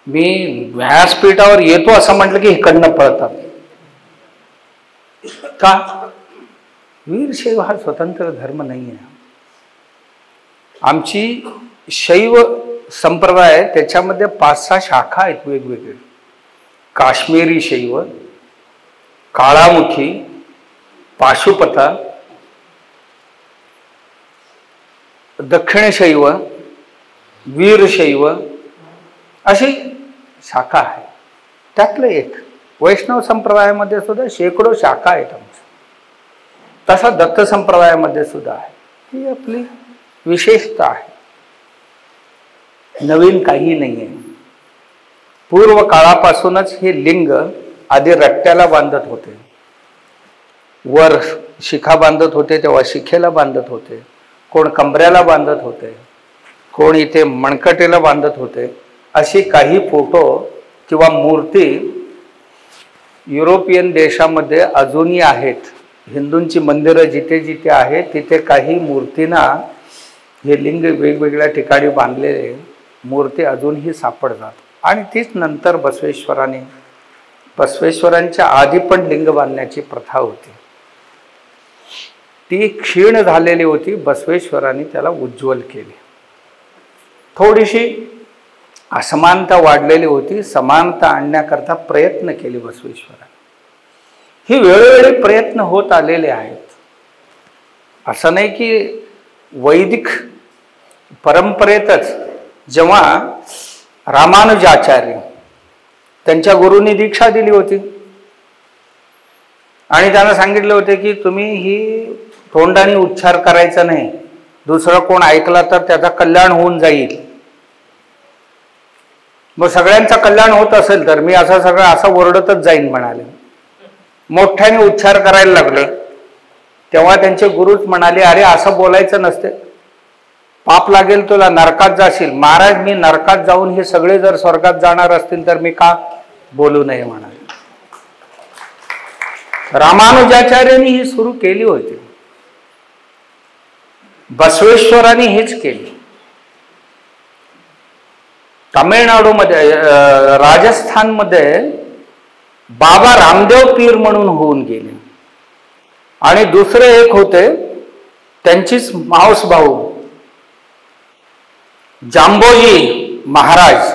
मी व्यासपीठावर येतो असं म्हटलं की इकडनं पळतात. का? वीरशैव हा स्वतंत्र धर्म नाही आहे. आमची शैव संप्रदाय त्याच्यामध्ये 5-6 शाखा आहेत वेगवेगळे. काश्मीरी शैव, काळामुखी, पाशुपता, दक्षिण शैव, वीरशैव अशी शाखा आहे. त्यातलं एक वैष्णव संप्रदायामध्ये सुद्धा शेकडो शाखा आहेत आमच्या. तसा दत्त संप्रदायामध्ये सुद्धा आहे. ही आपली विशेषता आहे, नवीन काही नाही आहे. पूर्व काळापासूनच हे लिंग आधी रट्ट्याला बांधत होते, वर शिखा बांधत होते तेव्हा शिखेला बांधत होते, कोण कमऱ्याला बांधत होते, कोण इथे मणकटेला बांधत होते. अशी काही फोटो किंवा मूर्ती युरोपियन देशामध्ये अजूनही आहेत. हिंदूंची मंदिरं जिथे जिथे आहेत तिथे काही मूर्तींना हे लिंग वेगवेगळ्या ठिकाणी बांधलेले मूर्ती अजूनही सापडतात. आणि तीच नंतर बसवेश्वरांच्या आधी पण लिंग बांधण्याची प्रथा होती. ती क्षीण झालेली होती, बसवेश्वरांनी त्याला उज्ज्वल केले. थोडीशी असमानता वाढलेली होती, समानता आणण्याकरता प्रयत्न केले बसवेश्वरांनी. ही वेळोवेळी प्रयत्न होत आलेले आहेत. असं नाही की वैदिक परंपरेतच जेव्हा रामानुजाचार्य त्यांच्या गुरूंनी दीक्षा दिली होती आणि त्यांना सांगितले होते की तुम्ही ही तोंडाने उच्चार करायचा नाही, दुसरं कोण ऐकला तर त्याचा कल्याण होऊन जाईल. मग सगळ्यांचं कल्याण होत असेल तर मी असं सगळं असं ओरडतच जाईन म्हणाले. मोठ्याने उच्चार करायला लागले तेव्हा त्यांचे गुरुच म्हणाले अरे असं बोलायचं नसते, पाप लागेल तुला, नरकात जाशील. महाराज मी नरकात जाऊन हे सगळे जर स्वर्गात जाणार असतील तर मी का बोलू नये म्हणाले. रामानुजाचार्यांनी ही सुरू केली होती, बसवेश्वरांनी हेच केले. तामिळनाडूमध्ये राजस्थानमध्ये बाबा रामदेव पीर म्हणून होऊन गेले. आणि दुसरे एक होते त्यांचीच मावस भाऊ जांबोजी महाराज.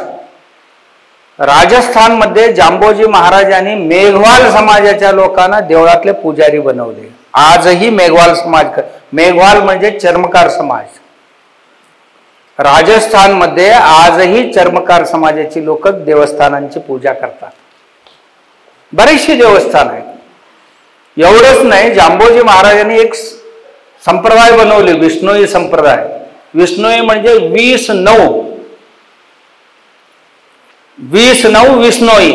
राजस्थानमध्ये जांबोजी महाराजांनी मेघवाल समाजाच्या लोकांना देवळातले पुजारी बनवले. आजही मेघवाल समाज, मेघवाल म्हणजे चर्मकार समाज, राजस्थानमध्ये आजही चर्मकार समाजाची लोक देवस्थानांची पूजा करतात. बरीचशी देवस्थान आहेत. एवढंच नाही, जांबोजी महाराजांनी एक संप्रदाय बनवले, विष्णोई संप्रदाय. विष्णोई म्हणजे 20-9 विष्णोई.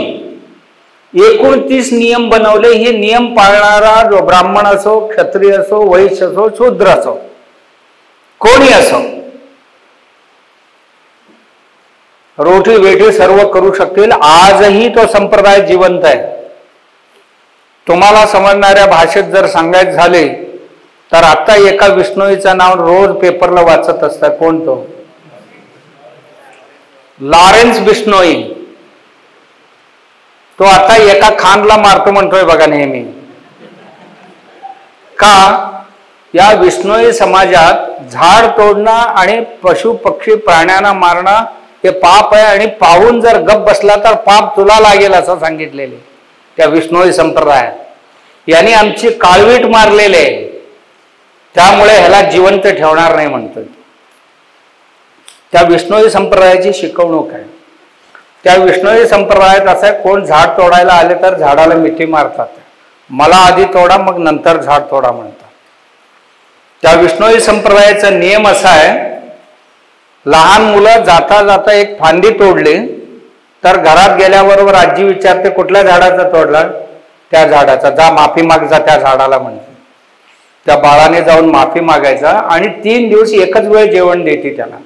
29 नियम बनवले. हे नियम पाळणारा जो ब्राह्मण असो, क्षत्रिय असो, वैश्य असो, शूद्र असो, कोणी असो, रोटी बेटी सर्व करू शकतील. आजही तो संप्रदाय जिवंत आहे. तुम्हाला समजणाऱ्या भाषेत जर सांगायचं झाले तर आता एका बिश्नोईचं नाव रोज पेपरला वाचत असतात. कोण तो? लॉरेन्स बिश्नोई. तो आता एका खानला मारतो म्हणतोय बघा नेहमी. का? या बिश्नोई समाजात झाड तोडणं आणि पशु पक्षी प्राण्यांना मारणं हे पाप आहे, आणि पाहून जर गप बसला तर पाप तुला लागेल असं सांगितलेले त्या बिश्नोई संप्रदायात. यांनी आमची काळवीट मारलेले, त्यामुळे ह्याला जिवंत ठेवणार नाही म्हणतोय. त्या बिश्नोई संप्रदायाची शिकवणूक आहे. त्या बिश्नोई संप्रदायात असं आहे, कोण झाड तोडायला आले तर झाडाला मिठी मारतात. मला आधी तोडा मग नंतर झाड तोडा म्हणतात. त्या बिश्नोई संप्रदायाचा नियम असा आहे, लहान मुलं जाता जाता एक फांदी तोडली तर घरात गेल्याबरोबर आजी विचारते कुठल्या झाडाचा तोडला? त्या झाडाचा. जा माफी माग जा त्या झाडाला म्हणते. त्या बाळाने जाऊन माफी मागायचा आणि 3 दिवस एकच वेळ जेवण देते त्याला.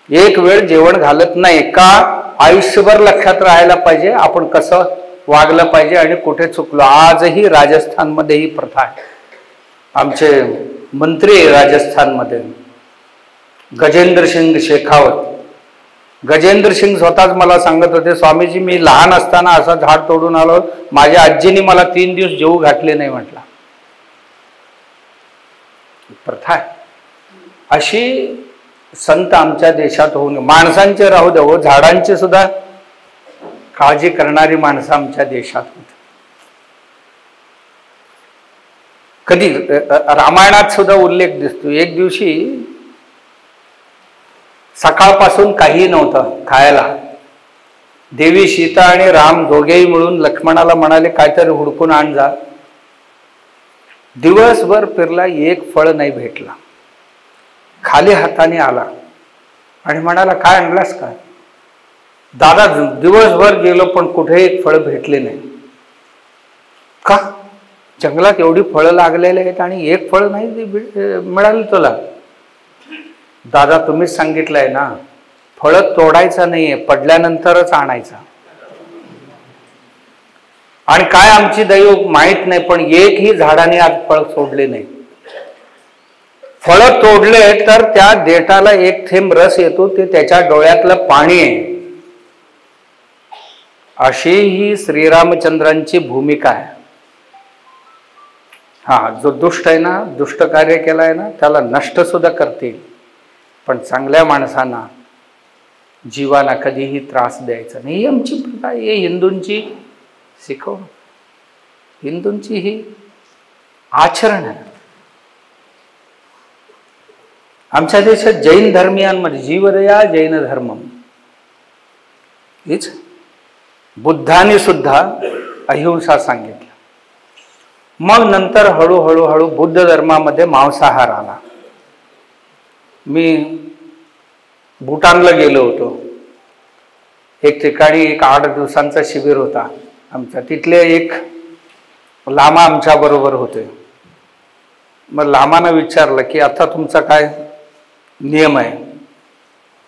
एक वेळ जेवण घालत नाही. का? आयुष्यभर लक्षात राहायला पाहिजे आपण कसं वागलं पाहिजे आणि कुठे चुकलो. आजही राजस्थानमध्ये ही प्रथा आहे. आमचे मंत्री राजस्थानमध्ये गजेंद्र सिंग शेखावत, गजेंद्र सिंग स्वतःच मला सांगत होते, स्वामीजी मी लहान असताना असं झाड तोडून आलो, माझ्या आजीने मला 3 दिवस जेवू घातले नाही म्हटला. प्रथा आहे. अशी संत आमच्या देशात होऊन, माणसांचे राहू द्या, झाडांची सुद्धा काळजी करणारी माणसं आमच्या देशात होती. कधी रामायणात सुद्धा उल्लेख दिसतो. एक दिवशी सकाळपासून काही नव्हतं खायला. देवी सीता आणि राम दोघेही मिळून लक्ष्मणाला म्हणाले काहीतरी हुडकून आण जा. दिवसभर फिरला, एक फळ नाही भेटला. खाली हाताने आला आणि म्हणाला काय आणलास का? दादा दिवसभर गेलो पण कुठे एक फळ भेटले नाही. का? जंगलात एवढी फळं लागलेली आहेत आणि एक फळ नाही मिळाली तुला? दादा तुम्हीच सांगितलंय ना, फळं तोडायचं नाहीये, पडल्यानंतरच आणायचा. आणि काय आमची दैव माहित नाही, पण एकही झाडाने आज फळ सोडले नाही. फळं तोडले तर त्या देठाला एक थेंब रस येतो, ते त्याच्या डोळ्यातलं पाणी आहे. अशी ही श्रीरामचंद्रांची भूमिका आहे. हा, जो दुष्ट आहे ना, दुष्ट कार्य केलं आहे ना, त्याला नष्ट सुद्धा करतील, पण चांगल्या माणसांना, जीवाला कधीही त्रास द्यायचा नाही. ही आमची प्रथा, हे हिंदूंची शिकवण, हिंदूंची ही आचरण आहे. आमच्या देशात जैन धर्मियांमध्ये जीवदया जैन धर्म हीच, बुद्धाने सुद्धा अहिंसा सांगितलं. मग नंतर हळूहळू बुद्ध धर्मामध्ये मांसाहार आला. मी भूटानला गेलो होतो. एक ठिकाणी एक 8 दिवसांचा शिबिर होता आमचा. तिथले एक लामा आमच्या बरोबर होते. मग लामानं विचारलं की आता तुमचा काय नियम आहे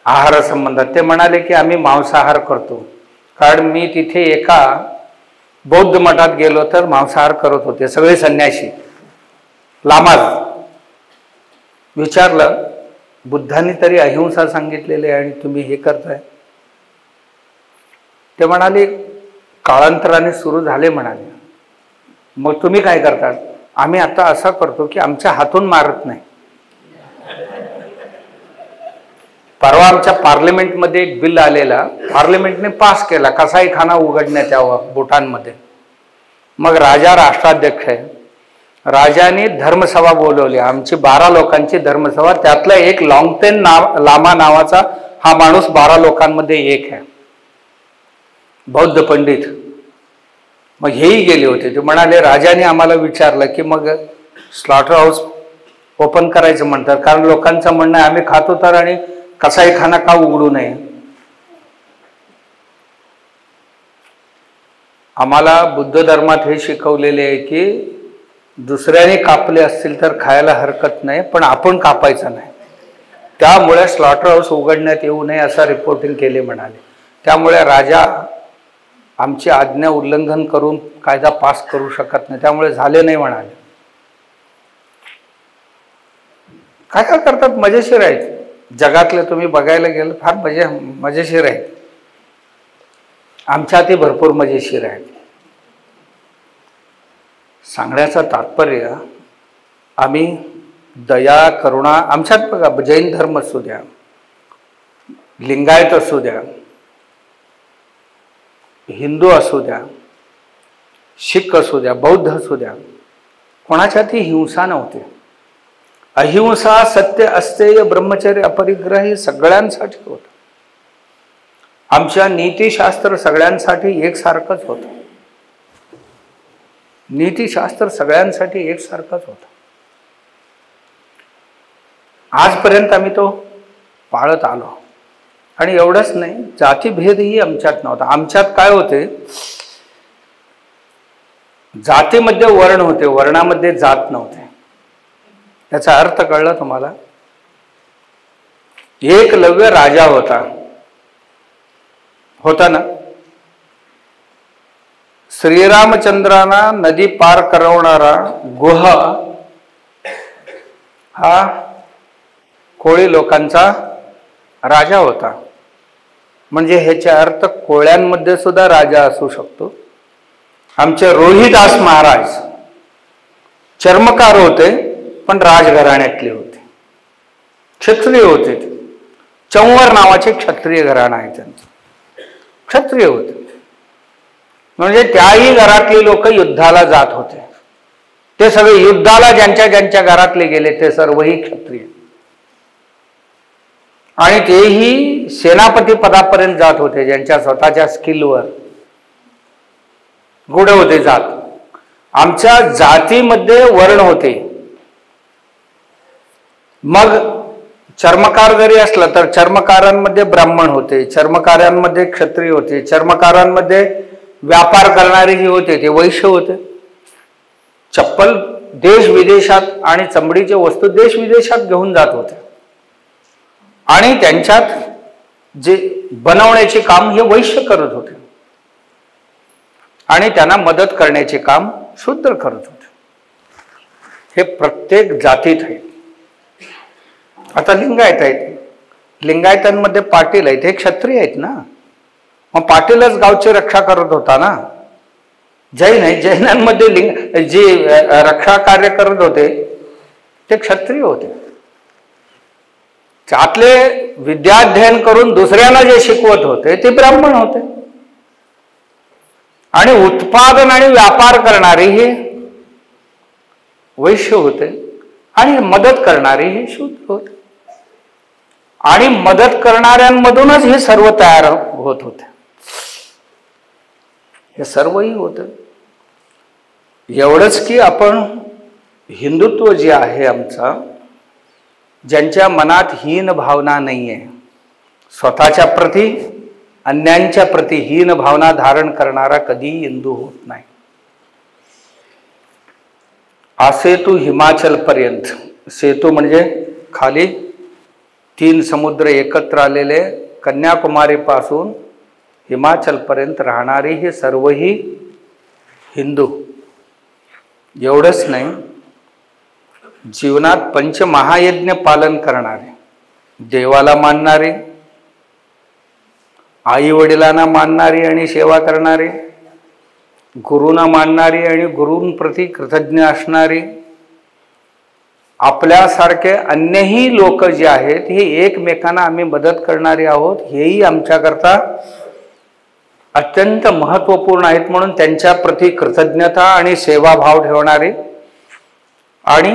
आहारासंबंधात? ते म्हणाले की आम्ही मांसाहार करतो. कारण मी तिथे एका बौद्ध मठात गेलो तर मांसाहार करत होते सगळे संन्यासी. लामाज विचारलं बुद्धांनी तरी अहिंसा सांगितलेले आणि तुम्ही हे करताय? ते म्हणाले काळांतराने सुरू झाले म्हणाले. मग तुम्ही काय करतात? आम्ही आता असं करतो की आमच्या हातून मारत नाही. परवा आमच्या पार्लमेंटमध्ये एक बिल आलेला, पार्लमेंटने पास केला कसाईखाना उघडण्यात यावं भूटानमध्ये. मग राजा राष्ट्राध्यक्ष आहे. राजाने धर्मसभा बोलवली, आमची 12 लोकांची धर्मसभा. त्यातला एक लॉंगटेन लामा नावाचा हा माणूस 12 लोकांमध्ये एक आहे, बौद्ध पंडित. मग हेही गेले होते. ते म्हणाले राजाने आम्हाला विचारलं की मग स्लॉटर हाऊस ओपन करायचं म्हणतात, कारण लोकांचं म्हणणं आहे आम्ही खातो तर आणि कसाईखाना का उघडू नये. आम्हाला बुद्ध धर्मात हे शिकवलेले आहे की दुसऱ्याने कापले असतील तर खायला हरकत नाही, पण आपण कापायचं नाही. त्यामुळे स्लॉटर हाऊस उघडण्यात येऊ नये असं रिपोर्टिंग केले म्हणाले. त्यामुळे राजा आमची आज्ञा उल्लंघन करून कायदा पास करू शकत नाही, त्यामुळे झाले नाही म्हणाले. काय काय करतात, मजेशीर आहेत. जगातले तुम्ही बघायला गेलं फार मजेशीर आहेत. आमच्या हाती भरपूर मजेशीर आहेत. सांगण्याचं तात्पर्य, आम्ही दया करुणा, आमच्यात बघा, जैन धर्म असू द्या, लिंगायत असू द्या, हिंदू असू द्या, शीख असू द्या, बौद्ध असू द्या, कोणाच्या ती हिंसा नव्हती. अहिंसा, सत्य, अस्तेय, ब्रह्मचर्य, अपरिग्रह हे सगळ्यांसाठी होतं. आमच्या नीतिशास्त्र सगळ्यांसाठी एकसारखंच होतं. नीतिशास्त्र सगळ्यांसाठी एकसारखंच होतं. आजपर्यंत आम्ही तो पाळत आलो. आणि एवढंच नाही, जातीभेदही आमच्यात नव्हता. आमच्यात काय होते, जातीमध्ये वर्ण होते, वर्णामध्ये जात नव्हते. याचा अर्थ कळला तुम्हाला? एकलव्य राजा होता ना. श्रीरामचंद्रांना नदी पार करवणारा गुह हा कोळी लोकांचा राजा होता. म्हणजे ह्याचा अर्थ कोळ्यांमध्ये सुद्धा राजा असू शकतो. आमचे रोहिदास महाराज चर्मकार होते, पण राजघराण्यातले होते, क्षत्रिय होते. चंवर नावाचे क्षत्रिय घराणं आहे त्यांचं, क्षत्रिय होते. म्हणजे त्याही घरातली लोक युद्धाला जात होते. ते सगळे युद्धाला ज्यांच्या ज्यांच्या घरातले गेले ते सर्वही क्षत्रिय, आणि तेही सेनापती पदापर्यंत जात होते, ज्यांच्या स्वतःच्या स्किलवर गुढ होते जात. आमच्या जातीमध्ये वर्ण होते. मग चर्मकार जरी असलं तर चर्मकारांमध्ये ब्राह्मण होते, चर्मकारांमध्ये क्षत्रिय होते, चर्मकारांमध्ये व्यापार करणारे जे होते ते वैश्य होते. चप्पल देश विदेशात आणि चमडीचे वस्तू देश विदेशात घेऊन जात होते. आणि त्यांच्यात जे बनवण्याचे काम हे वैश्य करत होते, आणि त्यांना मदत करण्याचे काम शूद्र करत होते. हे प्रत्येक जातीत आहे. आता लिंगायत आहेत, लिंगायतांमध्ये पाटील आहेत, हे क्षत्रिय आहेत ना. मग पाटीलच गावची रक्षा करत होता ना. जैन आहे, जैनांमध्ये जे रक्षा कार्य करत होते ते क्षत्रिय होते. त्यातले विद्याध्ययन करून दुसऱ्यांना जे शिकवत होते ते ब्राह्मण होते. आणि उत्पादन आणि व्यापार करणारे हे वैश्य होते, आणि मदत करणारे हे शूद्र होते. आणि मदत करणाऱ्यांमधूनच हे सर्व तयार होत होते. हे सर्वही होतं. एवढंच की आपण हिंदुत्व जे आहे आमचा, ज्यांच्या मनात हीन भावना नाही आहे, स्वतःच्या प्रती अन्यांच्या प्रती हीन भावना धारण करणारा कधीही हिंदू होत नाही. आसेतू हिमाचल पर्यंत, सेतू म्हणजे खाली 3 समुद्र एकत्र आलेले, कन्याकुमारी पासून हिमाचल पर्यंत राहणारे हे सर्वही हिंदू. एवढंच नाही, जीवनात पंचमहायज्ञ पालन करणारे, देवाला मानणारे, आई वडिलांना मानणारे आणि सेवा करणारे, गुरुंना मानणारे आणि गुरूंप्रती कृतज्ञ असणारे, आपल्यासारखे अन्यही लोक जे आहेत हे एकमेकांना आम्ही मदत करणारे आहोत, हेही आमच्याकरता अत्यंत महत्त्वपूर्ण आहेत. म्हणून त्यांच्या प्रती कृतज्ञता आणि सेवाभाव ठेवणारे, आणि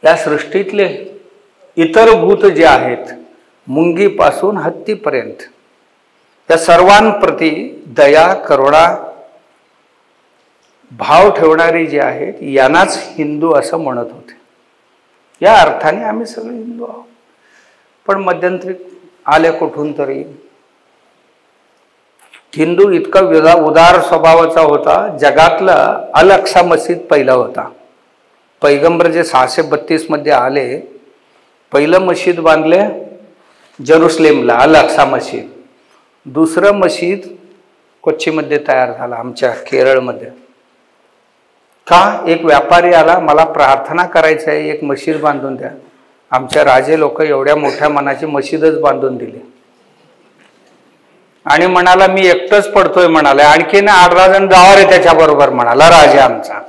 या सृष्टीतले इतर भूत जे आहेत, मुंगीपासून हत्तीपर्यंत, या सर्वांप्रती दया करुणा भाव ठेवणारे जे आहेत यांनाच हिंदू असं म्हणत होते. या अर्थाने आम्ही सगळे हिंदू आहोत. पण मध्यंतरी आले कुठून तरी. हिंदू इतका उदार स्वभावाचा होता, जगातला अल अक्सा मस्जिद पहिला होता. पैगंबर जे 632 मध्ये आले, पहिलं मस्जिद बांधले जेरुसलेमला, अल अक्सा मस्जिद. दुसरं मस्जिद कोच्चीमध्ये तयार झाला, आमच्या केरळमध्ये. का? एक व्यापारी आला, मला प्रार्थना करायचं आहे, एक मशीद बांधून द्या. आमच्या राजे लोक एवढ्या मोठ्या मनाची मशीदच बांधून दिली. आणि म्हणाला मी एकटंच पडतोय म्हणाला, आणखीन 8-10 जण जावा रे त्याच्याबरोबर म्हणाला राजा आमचा.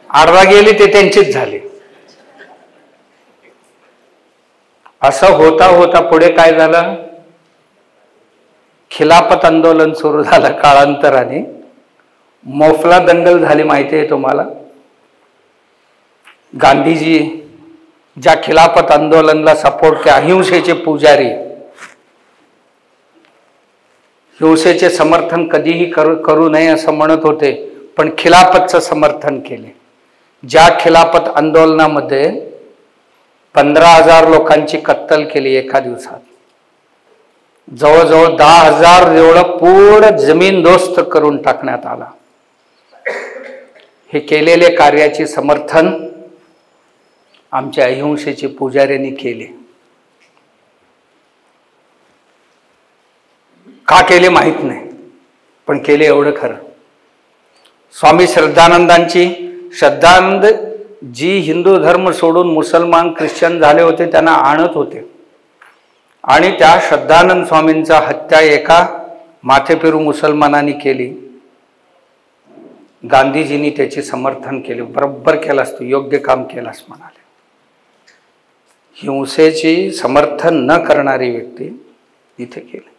8-10 गेली ते त्यांचीच झाली. असं होता होता पुढे काय झालं, खिलाफत आंदोलन सुरू झालं काळांतराने. मोफला दंगल झाली माहिती आहे तुम्हाला. गांधीजी ज्या खिलाफत आंदोलनाला सपोर्ट केला, अहिंसेचे पुजारी, हिंसेचे समर्थन कधीही करू नये असं म्हणत होते, पण खिलाफतचं समर्थन केले. ज्या खिलाफत आंदोलनामध्ये 15,000 लोकांची कत्तल केली एका दिवसात, जवळजवळ 10,000 एवढं पूर्ण जमीनदोस्त करून टाकण्यात आला. हे केलेले कार्याचे समर्थन आमच्या अहिंसेचे पुजाऱ्यांनी केले. का केले माहित नाही, पण केले एवढं खरं. स्वामी श्रद्धानंद जी हिंदू धर्म सोडून मुसलमान ख्रिश्चन झाले होते त्यांना आणत होते, आणि त्या श्रद्धानंद स्वामींचा हत्या एका माथेफिरू मुसलमानांनी केली. गांधीजींनी त्याचे समर्थन केले. बरोबर केलास तू, योग्य काम केलास म्हणाले. हिंसेचे समर्थन न करणारी व्यक्ती इथे केले.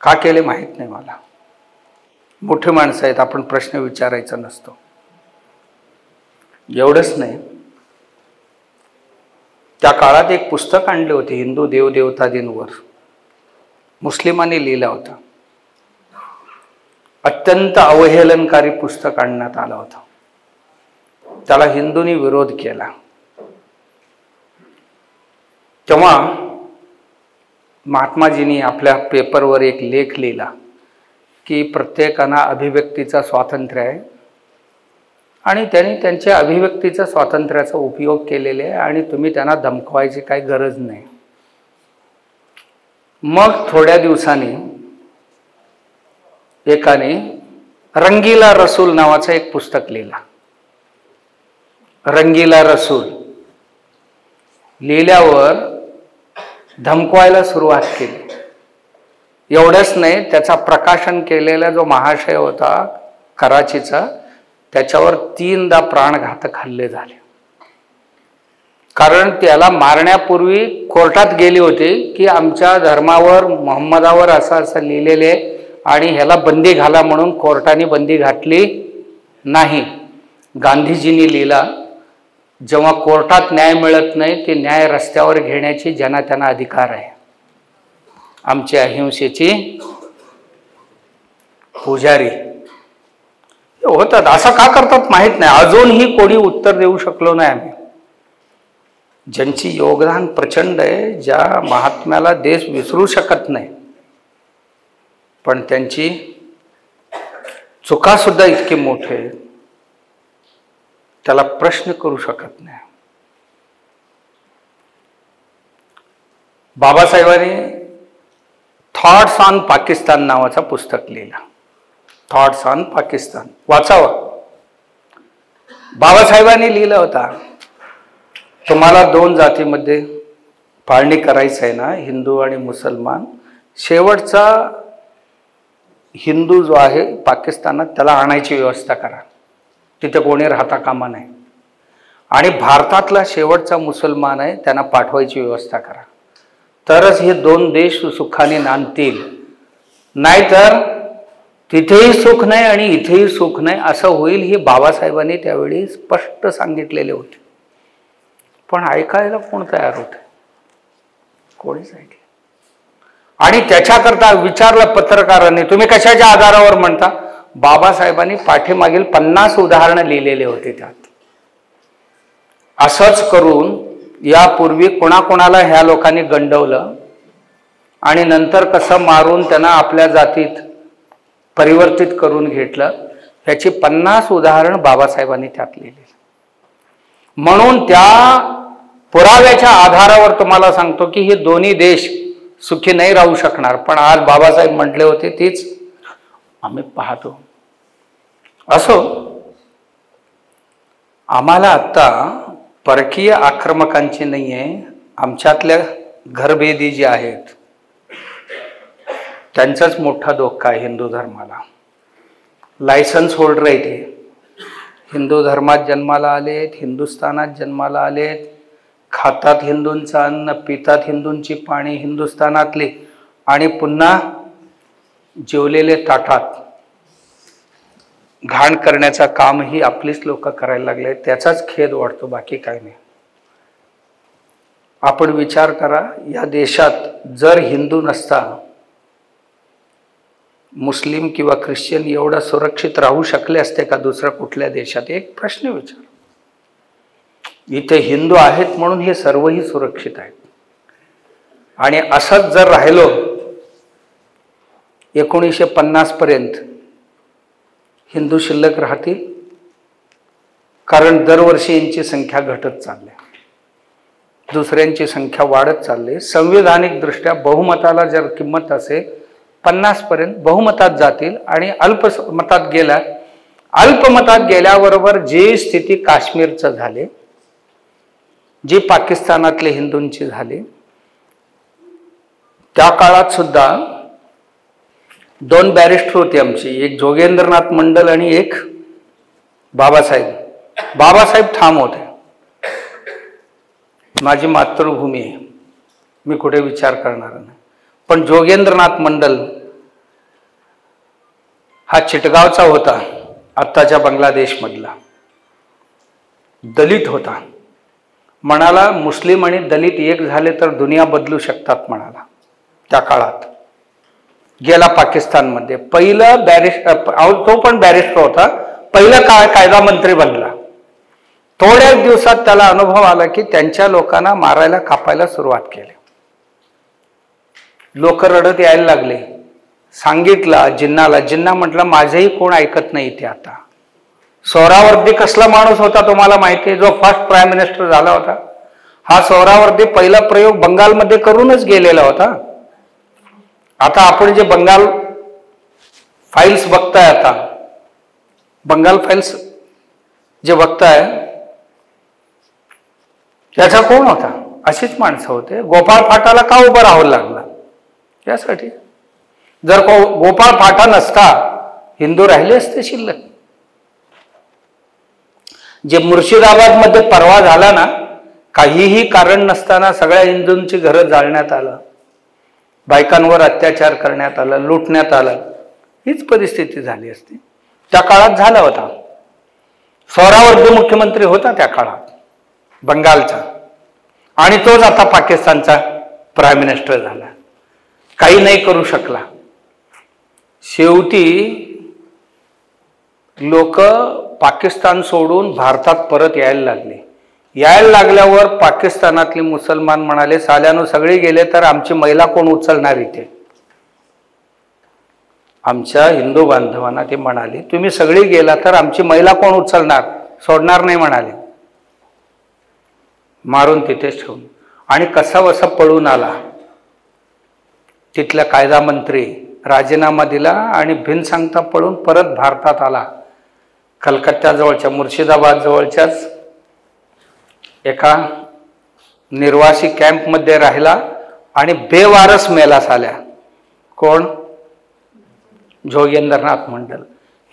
का केले माहित नाही मला. मोठे माणसं आहेत, आपण प्रश्न विचारायचा नसतो. एवढंच नाही, त्या काळात एक पुस्तक आणले होते हिंदू देवदेवतादींवर, मुस्लिमांनी लिहिला होता. अत्यंत अवहेलनकारी पुस्तक आणण्यात आलं होतं. त्याला हिंदूंनी विरोध केला. तेव्हा महात्माजींनी आपल्या पेपरवर एक लेख लिहिला की प्रत्येकाला अभिव्यक्तीचा स्वातंत्र्य आहे, आणि त्यांनी त्यांच्या अभिव्यक्तीचा स्वातंत्र्याचा उपयोग केलेला आहे, आणि तुम्ही त्यांना धमकवायची काही गरज नाही. मग थोड्या दिवसांनी एकाने रंगीला रसूल नावाचं एक पुस्तक लिहिला. रंगीला रसूल लिहिल्यावर धमकवायला सुरुवात केली. एवढंच नाही, त्याचा प्रकाशन केलेला जो महाशय होता कराचीचा, त्याच्यावर 3दा प्राणघातक हल्ले झाले. कारण त्याला मारण्यापूर्वी कोर्टात गेले होते की आमच्या धर्मावर, मोहम्मदावर असं असं लिहिलेले, आणि ह्याला बंदी घाला म्हणून कोर्टाने बंदी घातली नाही. गांधीजींनी लिहिला, जेव्हा कोर्टात न्याय मिळत नाही, ते न्याय रस्त्यावर घेण्याची ज्यांना त्यांना अधिकार आहे. आमच्या अहिंसेची पुजारी होतात. असं का करतात माहित नाही, अजूनही कोणी उत्तर देऊ शकलो नाही आम्ही. ज्यांची योगदान प्रचंड आहे, ज्या महात्म्याला देश विसरू शकत नाही, पण त्यांची चुका सुद्धा इतके मोठे, त्याला प्रश्न करू शकत नाही. बाबासाहेबांनी थॉट्स ऑन पाकिस्तान नावाचा पुस्तक लिहिला. थॉट्स ऑन पाकिस्तान वाचावं. बाबासाहेबांनी लिहिलं होता, तुम्हाला 2 जातीमध्ये फाळणी करायचं आहे ना, हिंदू आणि मुसलमान. शेवटचा हिंदू जो आहे पाकिस्तानात, त्याला आणायची व्यवस्था करा, तिथे कोणी राहता कामा नाही. आणि भारतातला शेवटचा मुसलमान आहे, त्यांना पाठवायची व्यवस्था करा, तरच हे 2 देश सुखाने नांदतील. नाहीतर तिथेही सुख नाही आणि इथेही सुख नाही, असं होईल. हे बाबासाहेबांनी त्यावेळी स्पष्ट सांगितलेले होते. पण ऐकायला कोण तयार होते? कोणीच ऐकले. आणि त्याच्याकरता विचारलं पत्रकारांनी, तुम्ही कशाच्या आधारावर म्हणता? बाबासाहेबांनी पाठीमागील 50 उदाहरणं लिहिलेले होते त्यात. असंच करून यापूर्वी कोणाकोणाला ह्या लोकांनी गंडवलं, आणि नंतर कसं मारून त्यांना आपल्या जातीत परिवर्तित करून घेतलं, ह्याची 50 उदाहरणं बाबासाहेबांनी त्यात लिहिली. म्हणून त्या पुराव्याच्या आधारावर तुम्हाला सांगतो की हे दोन्ही देश सुखी नाही राहू शकणार. पण आज बाबासाहेब म्हटले होते तीच आम्ही पाहतो. असो, आम्हाला आत्ता परकीय आक्रमकांची नाही आहे, आमच्यातल्या घरभेदी जे आहेत त्यांचाच मोठा धोका आहे हिंदू धर्माला. लायसन्स होल्डर आहे ते, हिंदू धर्मात जन्माला आलेत, हिंदुस्थानात जन्माला आलेत, खातात हिंदूंचं अन्न, पितात हिंदूंची पाणी हिंदुस्थानातली, आणि पुन्हा जेवलेले ताटात घाण करण्याचं कामही आपलीच लोक करायला लागले. त्याचाच खेद वाटतो, बाकी काही नाही. आपण विचार करा, या देशात जर हिंदू नसता, मुस्लिम किंवा ख्रिश्चन एवढा सुरक्षित राहू शकले असते का दुसऱ्या कुठल्या देशात? एक प्रश्न विचार. इथे हिंदू आहेत म्हणून हे सर्वही सुरक्षित आहेत. आणि असंच जर राहिलो 1950 पर्यंत, हिंदू शिल्लक राहतील? कारण दरवर्षी यांची संख्या घटत चालली, दुसऱ्यांची संख्या वाढत चालली. संविधानिक दृष्ट्या बहुमताला जर किंमत असेल 50 पर्यंत बहुमतात जातील, आणि अल्पमतात गेल्याबरोबर जी स्थिती काश्मीरचं झाले, जी पाकिस्तानातले हिंदूंची झाली, त्या काळात सुद्धा 2 बॅरिस्टर होते आमची, एक जोगेंद्रनाथ मंडल आणि एक बाबासाहेब. बाबासाहेब ठाम होते, माझी मातृभूमी आहे, मी कुठे विचार करणार नाही. पण जोगेंद्रनाथ मंडल हा चिटगावचा होता, आत्ताच्या बांगलादेशमधला, दलित होता. म्हणाला मुस्लिम आणि दलित एक झाले तर दुनिया बदलू शकतात म्हणाला. त्या काळात गेला पाकिस्तानमध्ये, पहिला तो पण बॅरिस्टर होता, पहिला कायदा मंत्री बनला. थोड्याच दिवसात त्याला अनुभव आला की त्यांच्या लोकांना मारायला कापायला सुरुवात केली. लोक रडत यायला लागले. सांगितला जिन्नाला, जिन्ना म्हटलं माझंही कोण ऐकत नाही इथे आता. सोहरावर्दी कसला माणूस होता तुम्हाला माहिती आहे, जो फर्स्ट प्राईम मिनिस्टर झाला होता. हा सोहरावर्दी पहिला प्रयोग बंगालमध्ये करूनच गेलेला होता. आता आपण जे बंगाल फाईल्स बघताय, आता बंगाल फाईल्स जे बघताय, याचा कोण होता? अशीच माणसं होते. गोपाळ फाटाला का उभं राहावं लागलं? यासाठी. जर गोपाळ फाटा नसता, हिंदू राहिले असते शिल्लक. जे मुर्शिदाबाद मध्ये परवा झाला ना, काहीही कारण नसताना सगळ्या हिंदूंची घरं जाळण्यात आलं, बायकांवर अत्याचार करण्यात आला, लुटण्यात आलं, हीच परिस्थिती झाली असती. त्या काळात झाला होता. सोहरावर्दी मुख्यमंत्री होता त्या काळात बंगालचा, आणि तोच आता पाकिस्तानचा प्राईम मिनिस्टर झाला. काही नाही करू शकला. शेवटी लोक पाकिस्तान सोडून भारतात परत यायला लागले. यायला लागल्यावर पाकिस्तानातले मुसलमान म्हणाले, साल्यानो सगळे गेले तर आमची महिला कोण उचलणार इथे? आमच्या हिंदू बांधवांना ते म्हणाले, तुम्ही सगळे गेला तर आमची महिला कोण उचलणार? सोडणार नाही म्हणाले. मारून तिथेच ठेवून. आणि कसा वसा पळून आला. तिथला कायदा मंत्री राजीनामा दिला आणि भिन सांगता पळून परत भारतात आला. कलकत्त्याजवळच्या मुर्शिदाबाद जवळच्याच एका निर्वासी कॅम्पमध्ये राहिला आणि बेवारस मेला साल्या. कोण? जोगेंद्रनाथ मंडल.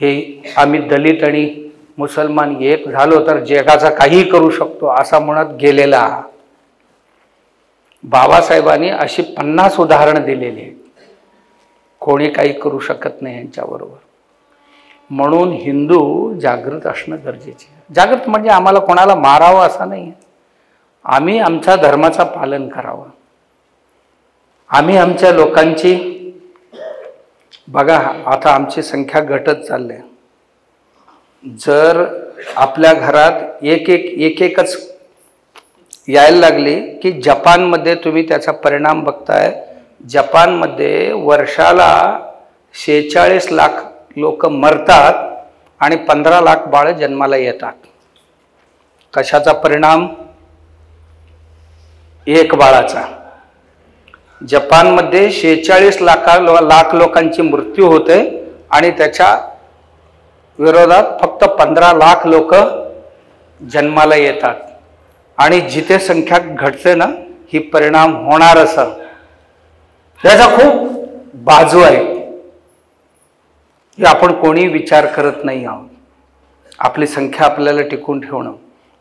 हे आम्ही दलित आणि मुसलमान एक झालो तर जगाचा काही करू शकतो असा म्हणत गेलेला. बाबासाहेबांनी अशी 50 उदाहरणं दिलेली आहेत. कोणी काही करू शकत नाही यांच्याबरोबर. म्हणून हिंदू जागृत असणं गरजेचे आहे. जागृत म्हणजे आम्हाला कोणाला मारावं असं नाही, आम्ही आमच्या धर्माचं पालन करावं. आम्ही आमच्या लोकांची, बघा आता आमची संख्या घटत चालली. जर आपल्या घरात एकच यायला लागली की जपानमध्ये तुम्ही त्याचा परिणाम बघताय. जपानमध्ये वर्षाला 46 लाख लोक मरतात आणि 15 लाख बाळं जन्माला येतात. कशाचा परिणाम? एक बाळाचा. जपानमध्ये 46 लाख लोकांची मृत्यू होते आणि त्याच्या विरोधात फक्त 15 लाख लोक जन्माला येतात. आणि जिथे संख्या घटते ना, ही परिणाम होणारच. याचा खूप बाजू आहे, हे आपण कोणी विचार करत नाही आहोत. आपली संख्या आपल्याला टिकून ठेवणं,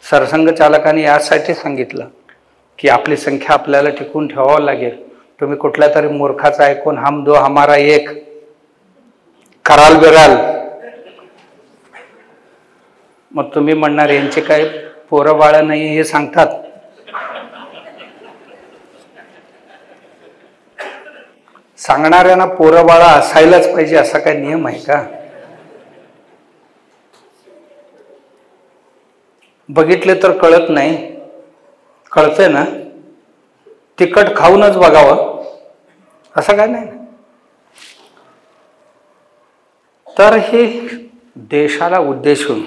सरसंघचालकांनी यासाठी सांगितलं की आपली संख्या आपल्याला टिकून ठेवावं लागेल. तुम्ही कुठल्या तरी मूर्खाचं ऐकून हम दो हमारा एक कराल बिराल, मग तुम्ही म्हणणार यांचे काय पोरं बाळ नाही हे सांगतात. सांगणाऱ्यांना पोरं बाळा असायलाच पाहिजे असा काय नियम आहे का? बघितले तर कळत नाही, कळतंय ना, तिखट खाऊनच बघावं असं काय नाही. तर हे देशाला उद्देशून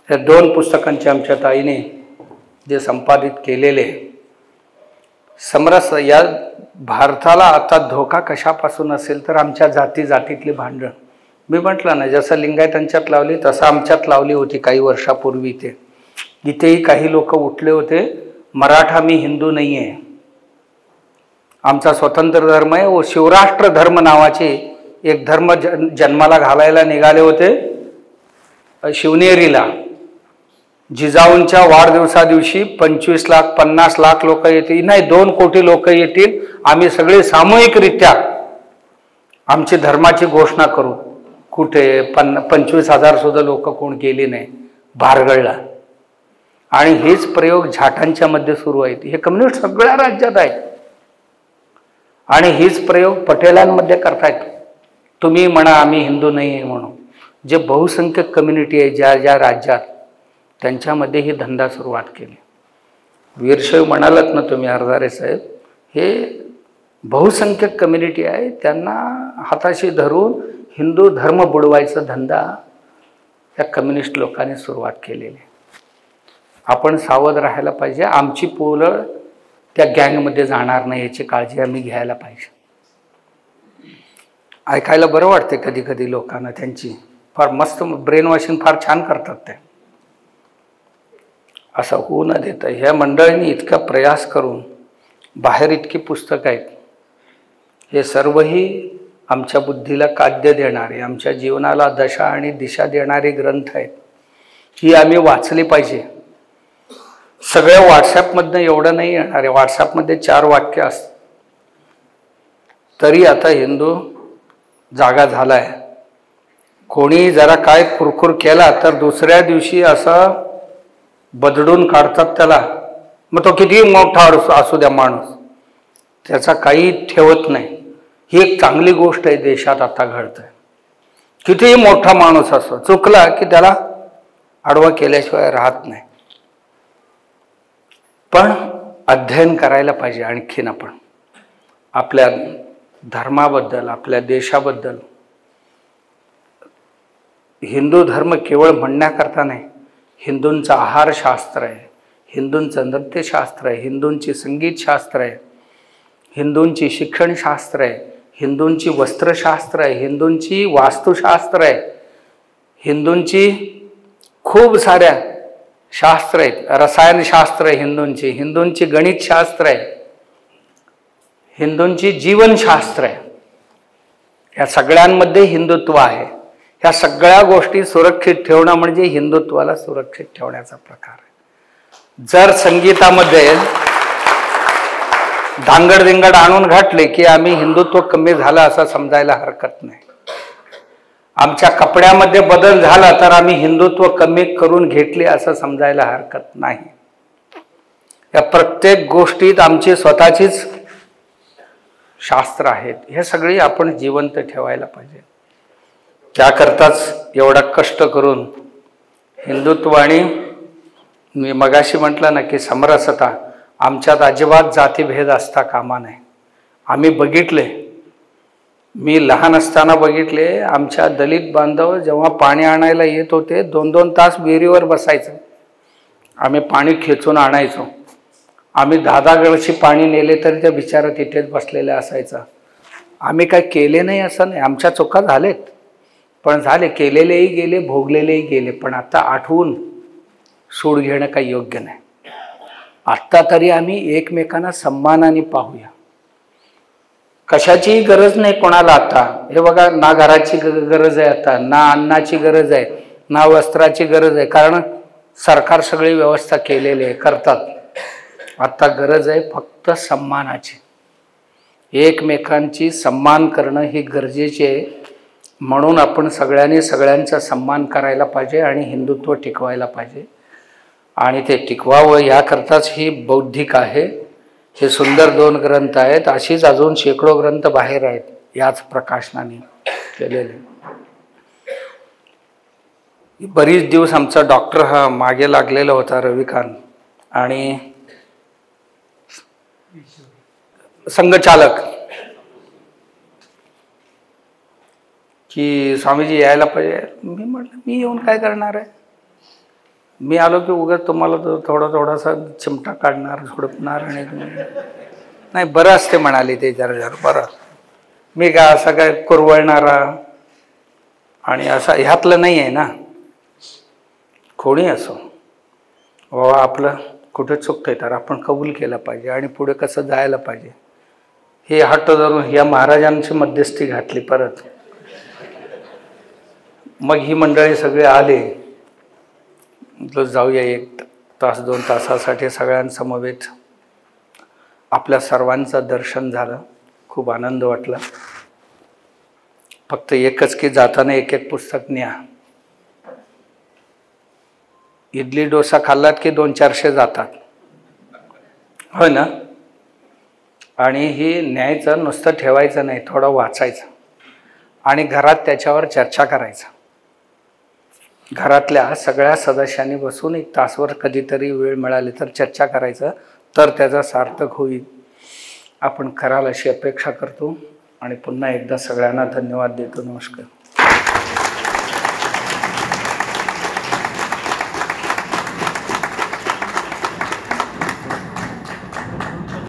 या 2 पुस्तकांचे आमच्या ताईने जे संपादित केलेले समरस, या भारताला आता धोका कशापासून असेल तर आमच्या जातीतली भांडण. मी म्हटलं ना, जसं लिंगायतांच्यात लावली तसं आमच्यात लावली होती काही वर्षापूर्वी. इथेही काही लोक उठले होते, मराठा मी हिंदू नाही आहे, आमचा स्वतंत्र धर्म आहे. व शिवराष्ट्र धर्म नावाचे एक धर्म जन्माला घालायला निघाले होते शिवनेरीला. जिजाऊंच्या वाढदिवसा दिवशी 25 लाख 50 लाख लोक येतील, नाही 2 कोटी लोक येतील, आम्ही सगळे सामूहिकरित्या आमची धर्माची घोषणा करू. कुठे 25,000 सुद्धा लोक कोण गेली नाही, भारगळला. आणि हेच प्रयोग झाटांच्या मध्ये सुरू आहेत. हे कम्युनिस्ट सगळ्या राज्यात आहेत आणि हेच प्रयोग पटेलांमध्ये करतायत. तुम्ही म्हणा आम्ही हिंदू नाही आहे म्हणून. जे बहुसंख्यक कम्युनिटी आहे ज्या ज्या राज्यात, त्यांच्यामध्ये ही धंदा सुरुवात केली. वीरशैव म्हणालात ना तुम्ही हरदारे साहेब, हे बहुसंख्यक कम्युनिटी आहे, त्यांना हाताशी धरून हिंदू धर्म बुडवायचा धंदा या कम्युनिस्ट लोकांनी सुरुवात केलेली. आपण सावध राहायला पाहिजे. आमची पोलं त्या गँगमध्ये जाणार नाही याची काळजी आम्ही घ्यायला पाहिजे. ऐकायला बरं वाटते कधी कधी लोकांना, त्यांची फार मस्त ब्रेन वॉशिंग फार छान करतात ते. असं होऊ न देता ह्या मंडळींनी इतका प्रयास करून, बाहेर इतकी पुस्तकं आहेत, हे सर्वही आमच्या बुद्धीला काद्य देणारे, आमच्या जीवनाला दशा आणि दिशा देणारे ग्रंथ आहेत. ही आम्ही वाचली पाहिजे. सगळ्या व्हॉट्सॲपमधनं एवढं नाही येणार आहे. व्हॉट्सॲपमध्ये 4 वाक्य असतात तरी आता हिंदू जागा झालाय. कोणी जरा काय कुरकुर केला तर दुसऱ्या दिवशी असं बदडून काढतात त्याला. मग तो कितीही मोठा असू द्या माणूस, त्याचा काही ठेवत नाही. ही एक चांगली गोष्ट आहे देशात आता घडतंय. कितीही मोठा माणूस असो, चुकला की त्याला आडवा केल्याशिवाय राहत नाही. पण अध्ययन करायला पाहिजे आणखीन आपण आपल्या धर्माबद्दल, आपल्या देशाबद्दल. हिंदू धर्म केवळ म्हणण्याकरता नाही, हिंदूंचं आहारशास्त्र आहे, हिंदूंचं नृत्यशास्त्र आहे, हिंदूंची संगीतशास्त्र आहे, हिंदूंची शिक्षणशास्त्र आहे, हिंदूंची वस्त्रशास्त्र आहे, हिंदूंची वास्तुशास्त्र आहे, हिंदूंची खूप साऱ्या शास्त्र आहेत. रसायनशास्त्र आहे हिंदूंची, हिंदूंची गणितशास्त्र आहे, हिंदूंची जीवनशास्त्र आहे. या सगळ्यांमध्ये हिंदुत्व आहे. ह्या सगळ्या गोष्टी सुरक्षित ठेवणं म्हणजे हिंदुत्वाला सुरक्षित ठेवण्याचा प्रकार आहे. जर संगीतामध्ये धांगडधिंगड आणून घातले की आम्ही हिंदुत्व कमी झालं असं समजायला हरकत नाही. आमच्या कपड्यामध्ये बदल झाला तर आम्ही हिंदुत्व कमी करून घेतले असं समजायला हरकत नाही. या प्रत्येक गोष्टीत आमची स्वतःचीच शास्त्र आहेत. हे सगळी आपण जिवंत ठेवायला पाहिजे. त्याकरताच एवढा कष्ट करून हिंदुत्व, आणि मी मगाशी म्हटलं ना की समरसता, आमच्यात अजिबात जातीभेद असता कामा नये. आम्ही बघितले, मी लहान असताना बघितले, आमच्या दलित बांधव जेव्हा पाणी आणायला येत होते 2-2 तास विहिरीवर बसायचं. आम्ही पाणी खेचून आणायचो आम्ही 10 गळशी पाणी नेले तरी त्या बिचारा तिथेच बसलेला असायचा. आम्ही काय केले नाही असं नाही, आमच्या चुका झालेत, पण झाले, केलेलेही गेले, भोगलेलेही गेले. पण आता आठवून सूड घेणं काही योग्य नाही. आत्ता तरी आम्ही एकमेकांना सन्मानाने पाहूया. कशाचीही गरज नाही कोणाला आता. हे बघा, ना घराची गरज आहे आता, ना अन्नाची गरज आहे, ना वस्त्राची गरज आहे, कारण सरकार सगळी व्यवस्था केलेली आहे, करतात. आता गरज आहे फक्त सन्मानाची. एकमेकांची सन्मान करणं ही गरजेची आहे. म्हणून आपण सगळ्यांनी सगळ्यांचा सन्मान करायला पाहिजे आणि हिंदुत्व टिकवायला पाहिजे. आणि ते टिकवावं याकरताच ही बौद्धिक आहे. हे सुंदर 2 ग्रंथ आहेत. अशीच अजून शेकडो ग्रंथ बाहेर आहेत याच प्रकाशनाने केलेले. बरीच दिवस आमचा डॉक्टर हा मागे लागलेला होता, रविकांत, आणि संघचालक, की स्वामीजी यायला पाहिजे. मी म्हटलं मी येऊन काय करणार आहे, मी आलो की उगाच तुम्हाला थोडासा चिमटा काढणार, झोडपणार, आणि नाही बरं असते म्हणाली ते जरा बरं. मी काय असं काय कुरवळणारा आणि असं ह्यातलं नाही आहे ना. कोणी असो बाबा, आपलं कुठे चुकतंय तर आपण कबूल केलं पाहिजे आणि पुढे कसं जायला पाहिजे हे हट्ट धरून या महाराजांची मध्यस्थी घातली परत. मग ही मंडळी सगळे आले. जाऊया 1 तास 2 तासासाठी सगळ्यांसमवेत. आपल्या सर्वांचं दर्शन झालं, खूप आनंद वाटला. फक्त एकच की जाताना 1 पुस्तक न्या. इडली डोसा खाल्लात की 200-400 जातात, हो ना. आणि ही न्यायचं, नुसतं ठेवायचं नाही, थोडं वाचायचं आणि घरात त्याच्यावर चर्चा करायचं. घरातल्या सगळ्या सदस्यांनी बसून 1 तासभर कधीतरी वेळ मिळाली तर चर्चा करायचं, तर त्याचा सार्थक होईल. आपण कराल अशी अपेक्षा करतो आणि पुन्हा एकदा सगळ्यांना धन्यवाद देतो. नमस्कार.